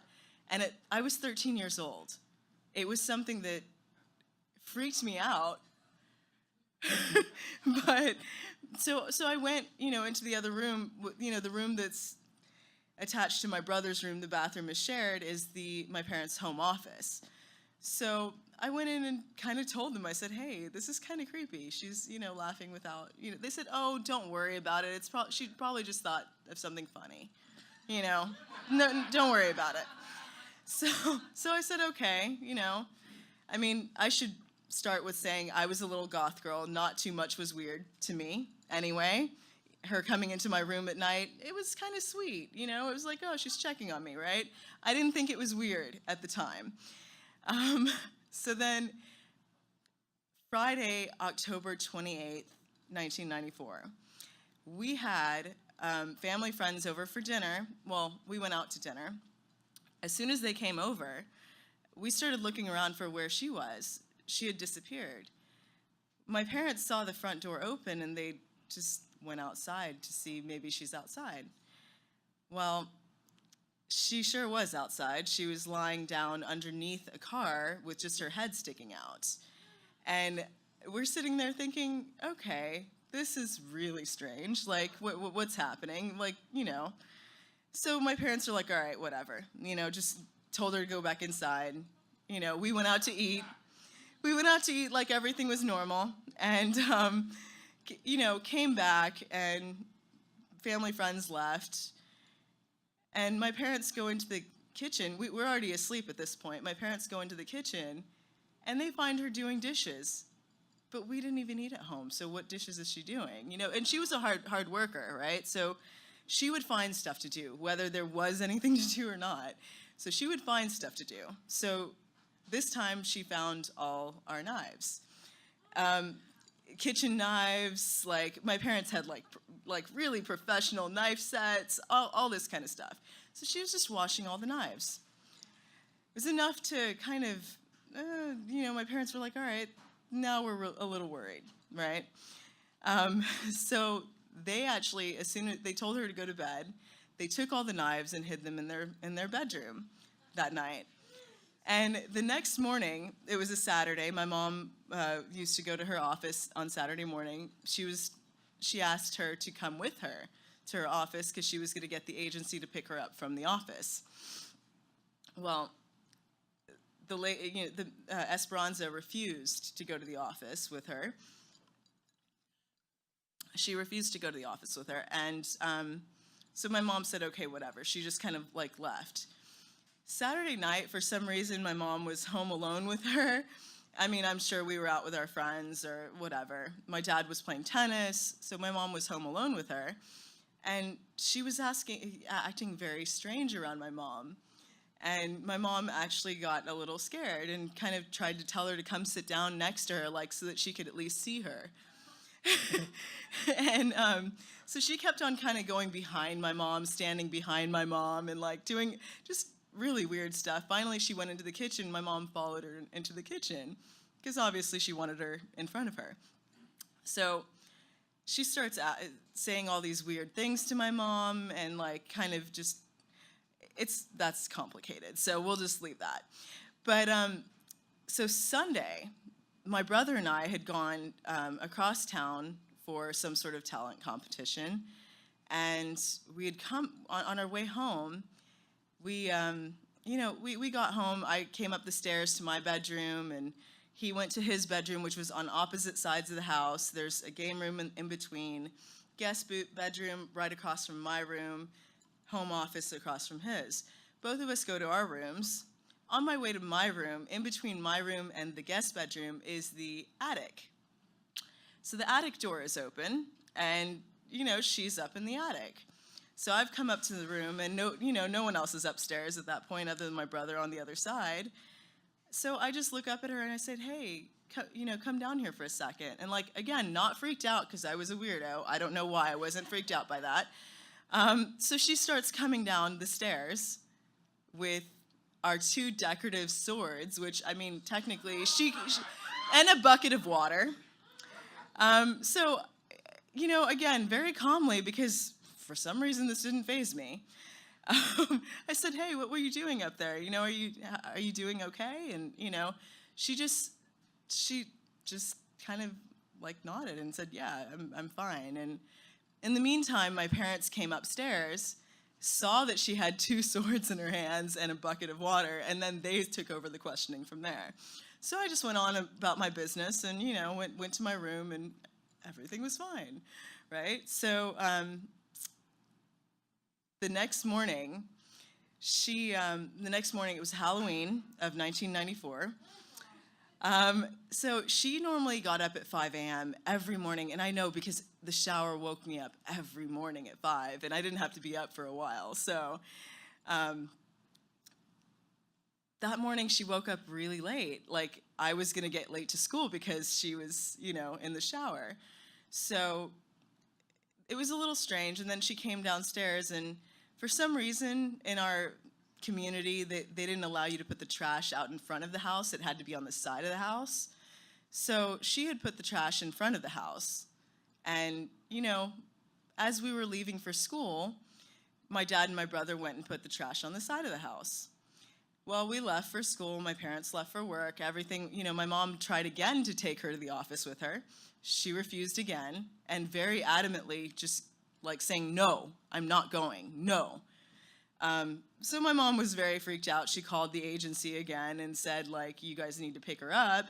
And I was 13 years old. It was something that freaked me out. But so I went, you know, into the other room, you know, the room that's attached to my brother's room. The bathroom is shared, is my parents' home office. So I went in and kind of told them, I said, hey, this is kind of creepy. She's, you know, laughing without, you know, they said, oh, don't worry about it. She probably just thought of something funny, you know, no, don't worry about it. So I said, okay, you know, I mean, I should start with saying I was a little goth girl. Not too much was weird to me anyway. Her coming into my room at night, it was kind of sweet, you know? It was like, oh, she's checking on me, right? I didn't think it was weird at the time. So then Friday, October 28th, 1994, we had family friends over for dinner. Well, we went out to dinner. As soon as they came over, we started looking around for where she was. She had disappeared. My parents saw the front door open, and they just went outside to see maybe she's outside. Well, she sure was outside. She was lying down underneath a car with just her head sticking out. And we're sitting there thinking, okay, this is really strange. Like, what's happening? Like, you know. So my parents are like, all right, whatever. You know, just told her to go back inside. You know, we went out to eat. We went out to eat like everything was normal. And, you know, came back, and family friends left. And my parents go into the kitchen. We're already asleep at this point. My parents go into the kitchen, and they find her doing dishes. But we didn't even eat at home, so what dishes is she doing? You know, and she was a hard worker, right? So she would find stuff to do, whether there was anything to do or not. So she would find stuff to do. So this time she found all our knives. Kitchen knives, like my parents had like really professional knife sets, all this kind of stuff. So she was just washing all the knives. It was enough to kind of, you know, my parents were like, all right, now we're a little worried, right? So they actually, as soon as they told her to go to bed, they took all the knives and hid them in their bedroom that night. And the next morning, it was a Saturday. My mom used to go to her office on Saturday morning. She asked her to come with her to her office because she was going to get the agency to pick her up from the office. Well, the Esperanza refused to go to the office with her. She refused to go to the office with her, and so my mom said, okay, whatever. She just kind of like left. Saturday night, for some reason, my mom was home alone with her. I mean, I'm sure we were out with our friends or whatever. My dad was playing tennis, so my mom was home alone with her. And she was acting very strange around my mom. And my mom actually got a little scared and kind of tried to tell her to come sit down next to her, like, so that she could at least see her. And so she kept on kind of going behind my mom, standing behind my mom, and like doing just really weird stuff. Finally, she went into the kitchen. My mom followed her into the kitchen because obviously she wanted her in front of her. So she starts saying all these weird things to my mom, and like kind of just, that's complicated. So we'll just leave that. But so Sunday, my brother and I had gone across town for some sort of talent competition, and we had come on our way home. We got home. I came up the stairs to my bedroom, and he went to his bedroom, which was on opposite sides of the house. There's a game room in between, guest bedroom right across from my room, home office across from his. Both of us go to our rooms. On my way to my room, in between my room and the guest bedroom, is the attic. So the attic door is open, and, she's up in the attic. So I've come up to the room, and no one else is upstairs at that point other than my brother on the other side. So I just look up at her, and I said, hey, come down here for a second. And, like, again, not freaked out because I was a weirdo. I don't know why I wasn't freaked out by that. So she starts coming down the stairs with our two decorative swords, which, I mean, technically, and a bucket of water. So, again, very calmly, because for some reason this didn't faze me, I said, hey, what were you doing up there? Are you doing okay? And, she just kind of like nodded and said, yeah, I'm fine. And in the meantime, my parents came upstairs, saw that she had two swords in her hands and a bucket of water, and then they took over the questioning from there. So I just went on about my business and, went to my room, and everything was fine, right? So the next morning, it was Halloween of 1994. So she normally got up at 5 a.m. every morning, and I know because the shower woke me up every morning at 5, and I didn't have to be up for a while. So that morning she woke up really late. Like, I was going to get late to school because she was, in the shower. So it was a little strange, and then she came downstairs, and for some reason in our community, they didn't allow you to put the trash out in front of the house. It had to be on the side of the house. So she had put the trash in front of the house. And, as we were leaving for school, my dad and my brother went and put the trash on the side of the house. Well, we left for school. My parents left for work. Everything, my mom tried again to take her to the office with her. She refused again, and very adamantly just like saying, no, I'm not going, no. So my mom was very freaked out. She called the agency again and said, like, you guys need to pick her up.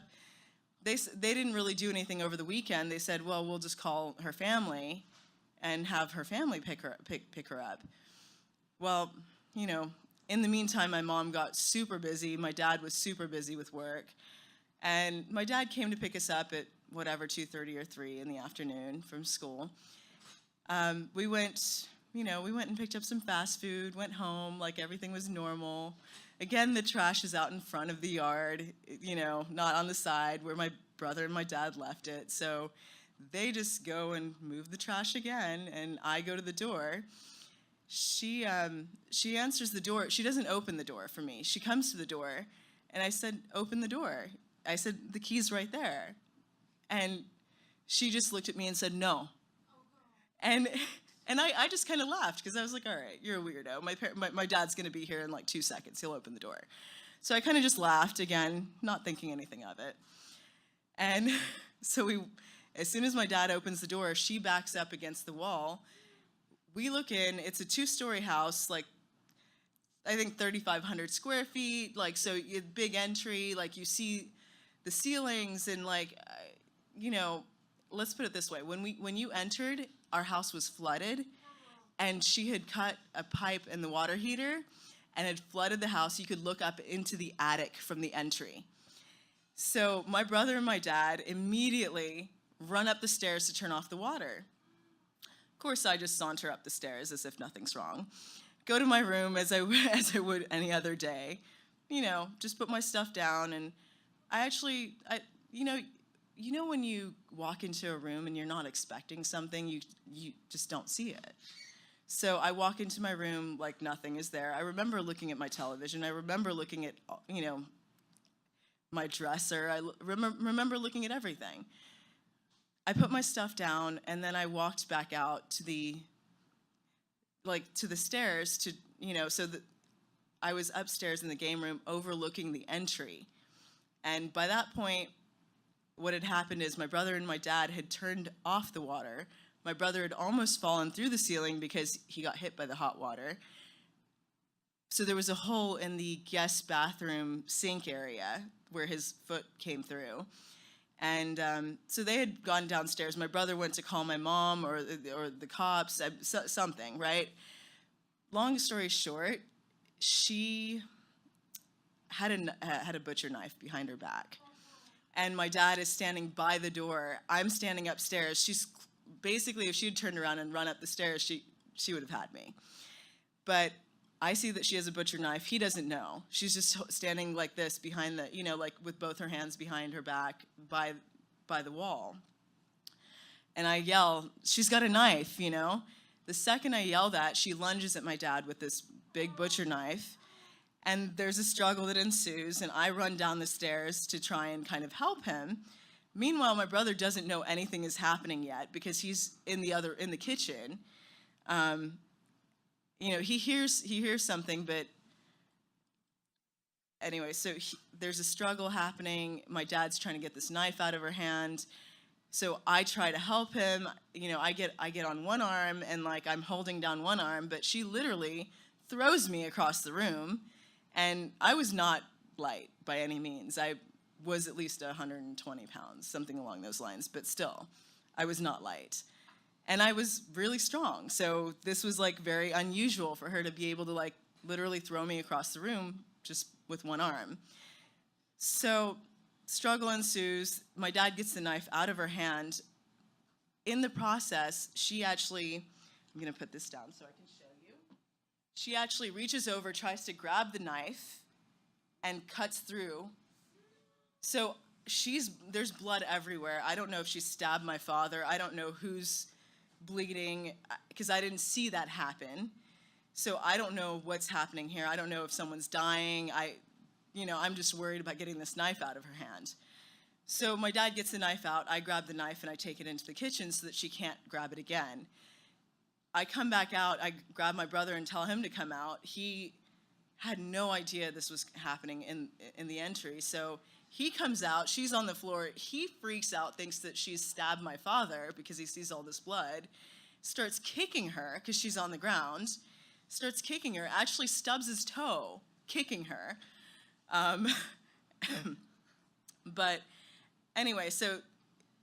They didn't really do anything over the weekend. They said, well, we'll just call her family and have her family pick her up. Well, in the meantime, my mom got super busy. My dad was super busy with work. And my dad came to pick us up at whatever, 2:30 or 3 in the afternoon from school. We went and picked up some fast food, went home, like everything was normal. Again, the trash is out in front of the yard, not on the side where my brother and my dad left it. So they just go and move the trash again, and I go to the door. She answers the door. She doesn't open the door for me. She comes to the door, and I said, open the door. I said, the key's right there. And she just looked at me and said, no. And I just kind of laughed because I was like, all right, you're a weirdo. My dad's going to be here in like 2 seconds. He'll open the door. So I kind of just laughed again, not thinking anything of it. And so as soon as my dad opens the door, she backs up against the wall. We look in. It's a 2-story house, like I think 3,500 square feet. Like, so big entry. Like, you see the ceilings and like, let's put it this way. When you entered, our house was flooded, and she had cut a pipe in the water heater and had flooded the house. You could look up into the attic from the entry. So my brother and my dad immediately run up the stairs to turn off the water. Of course, I just saunter up the stairs as if nothing's wrong. Go to my room as I would any other day. You know, just put my stuff down, and you know when you walk into a room and you're not expecting something, you just don't see it. So I walk into my room like nothing is there. I remember looking at my television. I remember looking at, you know, my dresser. I remember looking at everything. I put my stuff down, and then I walked back out to the stairs to, you know, so that I was upstairs in the game room overlooking the entry. And by that point, what had happened is my brother and my dad had turned off the water. My brother had almost fallen through the ceiling because he got hit by the hot water. So there was a hole in the guest bathroom sink area where his foot came through. And so they had gone downstairs. My brother went to call my mom or the cops, something, right? Long story short, she had a butcher knife behind her back. And my dad is standing by the door. I'm standing upstairs. She's basically, if she had turned around and run up the stairs, she would have had me. But I see that she has a butcher knife. He doesn't know. She's just standing like this behind the, you know, like with both her hands behind her back by the wall. And I yell, she's got a knife, you know? The second I yell that, she lunges at my dad with this big butcher knife. And there's a struggle that ensues, and I run down the stairs to try and kind of help him. Meanwhile, my brother doesn't know anything is happening yet because he's in the kitchen. You know, he hears something, but anyway, so there's a struggle happening. My dad's trying to get this knife out of her hand. So I try to help him. You know, I get on one arm, and like I'm holding down one arm, but she literally throws me across the room. And I was not light by any means. I was at least 120 pounds, something along those lines, but still, I was not light. And I was really strong, so this was like very unusual for her to be able to like literally throw me across the room just with one arm. So struggle ensues. My dad gets the knife out of her hand. In the process, she actually, I'm gonna put this down so I can show you. She actually reaches over, tries to grab the knife, and cuts through. So there's blood everywhere. I don't know if she stabbed my father. I don't know who's bleeding, because I didn't see that happen. So I don't know what's happening here. I don't know if someone's dying. I'm just worried about getting this knife out of her hand. So my dad gets the knife out. I grab the knife and I take it into the kitchen so that she can't grab it again. I come back out, I grab my brother and tell him to come out. He had no idea this was happening in the entry. So he comes out, she's on the floor. He freaks out, thinks that she's stabbed my father because he sees all this blood, starts kicking her because she's on the ground, starts kicking her, actually stubs his toe, kicking her. But anyway, so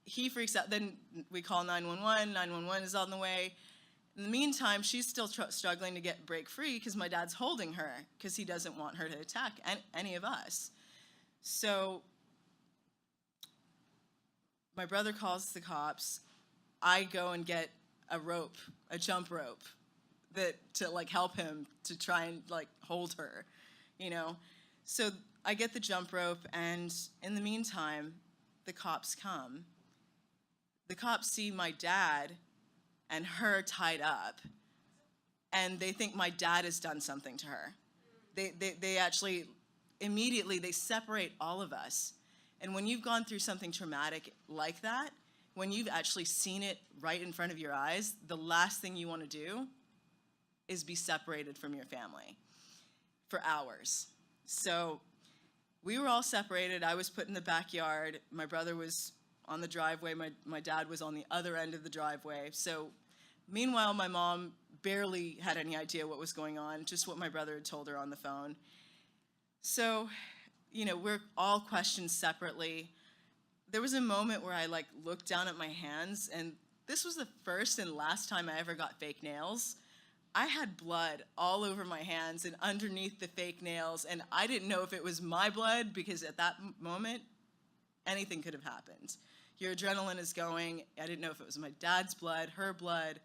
he freaks out. Then we call 911. 911 is on the way. In the meantime, she's still struggling to break free because my dad's holding her because he doesn't want her to attack any of us. So my brother calls the cops. I go and get a rope, a jump rope, to like help him to try and like hold her, you know. So I get the jump rope, and in the meantime, the cops come. The cops see my dad and her tied up, and they think my dad has done something to her. They actually, immediately, they separate all of us. And when you've gone through something traumatic like that, when you've actually seen it right in front of your eyes, the last thing you want to do is be separated from your family for hours. So we were all separated. I was put in the backyard. My brother was on the driveway. My dad was on the other end of the driveway. So meanwhile, my mom barely had any idea what was going on, just what my brother had told her on the phone. So, you know, we're all questioned separately. There was a moment where I like looked down at my hands, and this was the first and last time I ever got fake nails. I had blood all over my hands and underneath the fake nails, and I didn't know if it was my blood because at that moment, anything could have happened. Your adrenaline is going. I didn't know if it was my dad's blood, her blood.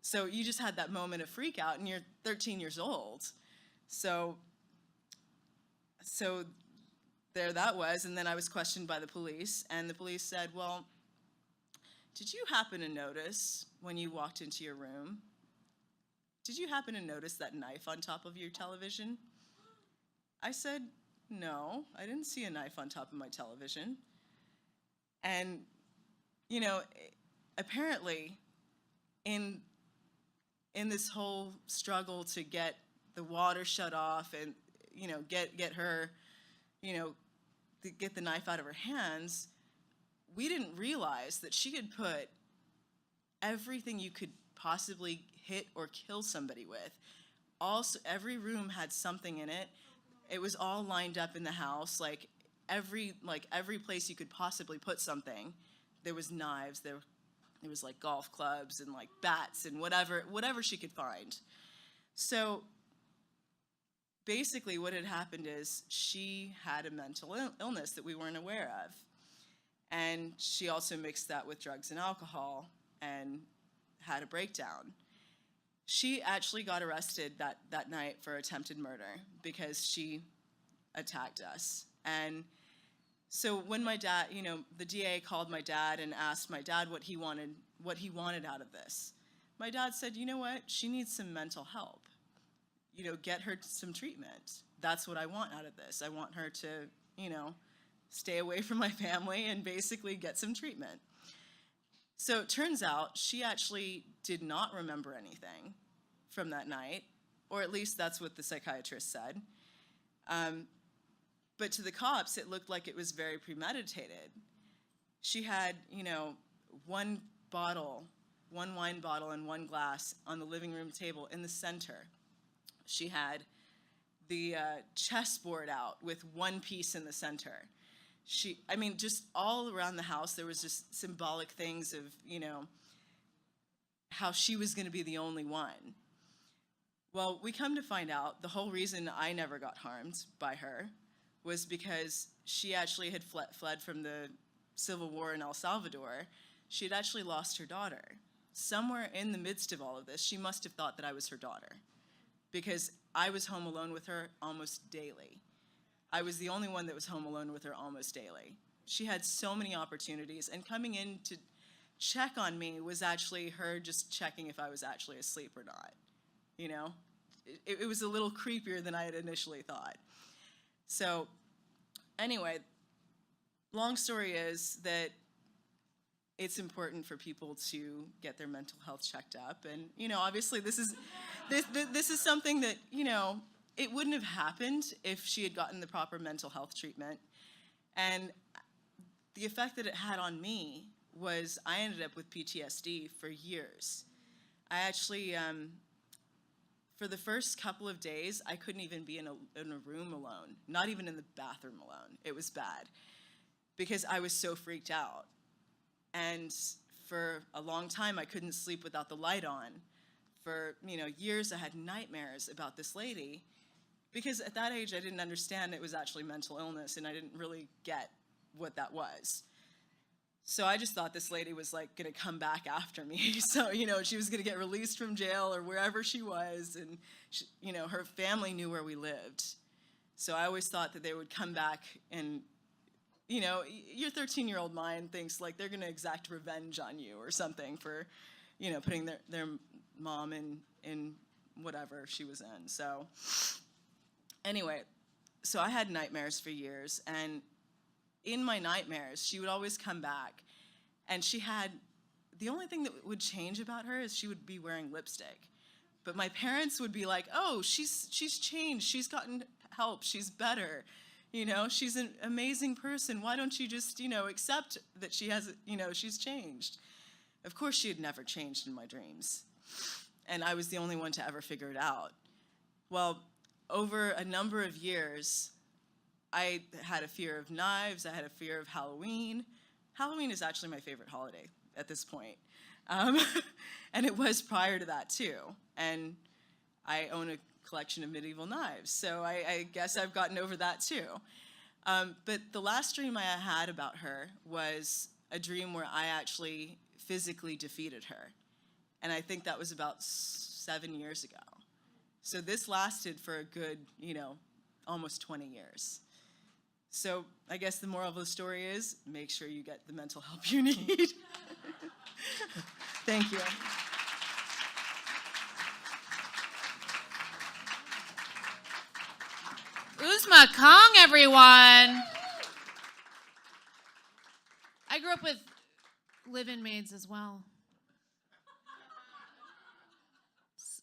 So you just had that moment of freak out, and you're 13 years old. So there that was, and then I was questioned by the police, and the police said, well, did you happen to notice when you walked into your room, did you happen to notice that knife on top of your television? I said, no, I didn't see a knife on top of my television. And, you know, apparently in this whole struggle to get the water shut off and, you know, get her, you know, get the knife out of her hands, we didn't realize that she had put everything you could possibly hit or kill somebody with. Also, every room had something in it. It was all lined up in the house, like every place you could possibly put something. There was knives, there was like golf clubs and like bats and whatever she could find. So basically what had happened is she had a mental illness that we weren't aware of. And she also mixed that with drugs and alcohol and had a breakdown. She actually got arrested that night for attempted murder because she attacked us. And so when my dad, you know, the DA called my dad and asked my dad what he wanted out of this. My dad said, you know what, she needs some mental help. You know, get her some treatment. That's what I want out of this. I want her to, you know, stay away from my family and basically get some treatment. So it turns out she actually did not remember anything from that night, or at least that's what the psychiatrist said. But to the cops, it looked like it was very premeditated. She had, you know, one wine bottle and one glass on the living room table in the center. She had the chessboard out with one piece in the center. I mean, just all around the house, there was just symbolic things of, you know, how she was going to be the only one. Well, we come to find out the whole reason I never got harmed by her was because she actually had fled from the Civil War in El Salvador. She had actually lost her daughter. Somewhere in the midst of all of this, she must have thought that I was her daughter because I was home alone with her almost daily. I was the only one that was home alone with her almost daily. She had so many opportunities, and coming in to check on me was actually her just checking if I was actually asleep or not. You know, it was a little creepier than I had initially thought. So anyway, long story is that it's important for people to get their mental health checked up. And, you know, obviously this is something that, you know, it wouldn't have happened if she had gotten the proper mental health treatment. And the effect that it had on me was I ended up with PTSD for years. I actually, for the first couple of days, I couldn't even be in a room alone, not even in the bathroom alone. It was bad because I was so freaked out. And for a long time, I couldn't sleep without the light on. For, you know, years, I had nightmares about this lady because at that age, I didn't understand it was actually mental illness, and I didn't really get what that was. So I just thought this lady was like gonna come back after me. So, you know, she was gonna get released from jail or wherever she was, and she, you know, her family knew where we lived. So I always thought that they would come back and, you know, your 13-year-old mind thinks like they're gonna exact revenge on you or something for, you know, putting their mom in whatever she was in. So anyway, so I had nightmares for years, and in my nightmares, she would always come back, and she had, the only thing that would change about her is she would be wearing lipstick. But my parents would be like, oh, she's changed, she's gotten help, she's better, you know, she's an amazing person. Why don't you just, you know, accept that she has, you know, she's changed? Of course, she had never changed in my dreams. And I was the only one to ever figure it out. Well, over a number of years, I had a fear of knives, I had a fear of Halloween. Halloween is actually my favorite holiday at this point. And it was prior to that too. And I own a collection of medieval knives, so I guess I've gotten over that too. But the last dream I had about her was a dream where I actually physically defeated her. And I think that was about 7 years ago. So this lasted for a good, almost 20 years. So I guess the moral of the story is make sure you get the mental help you need. Thank you. Uzma Kong, everyone. I grew up with live-in maids as well.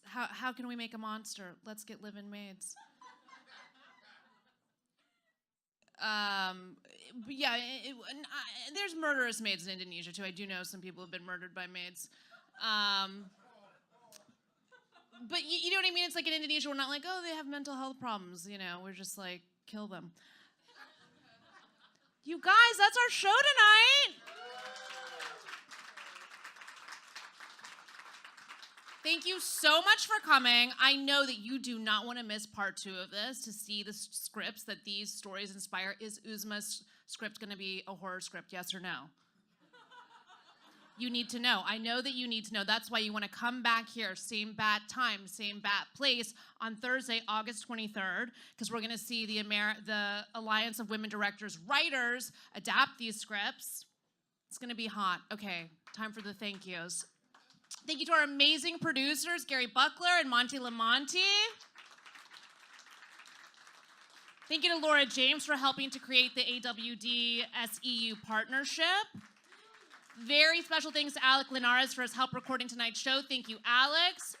How can we make a monster? Let's get live-in maids. Yeah, there's murderous maids in Indonesia too. I do know some people have been murdered by maids. But you know what I mean? It's like in Indonesia, we're not like, oh, they have mental health problems. We're just like, kill them. You guys, that's our show tonight. Thank you so much for coming. I know that you do not want to miss part 2 of this to see the scripts that these stories inspire. Is Uzma's script going to be a horror script, yes or no? You need to know. I know that you need to know. That's why you want to come back here, same bat time, same bat place, on Thursday, August 23rd, because we're going to see the Alliance of Women Directors Writers adapt these scripts. It's going to be hot. Okay, time for the thank yous. Thank you to our amazing producers, Gary Buchler and Monte LaMonte. Thank you to Laura James for helping to create the AWD SEU partnership. Very special thanks to Alec Linares for his help recording tonight's show. Thank you, Alex.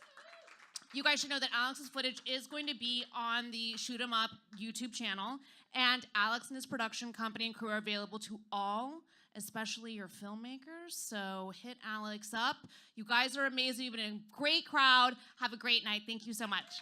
You guys should know that Alex's footage is going to be on the Shoot 'Em Up YouTube channel, and Alex and his production company and crew are available to all, especially your filmmakers. So hit Alex up. You guys are amazing. You've been a great crowd. Have a great night. Thank you so much.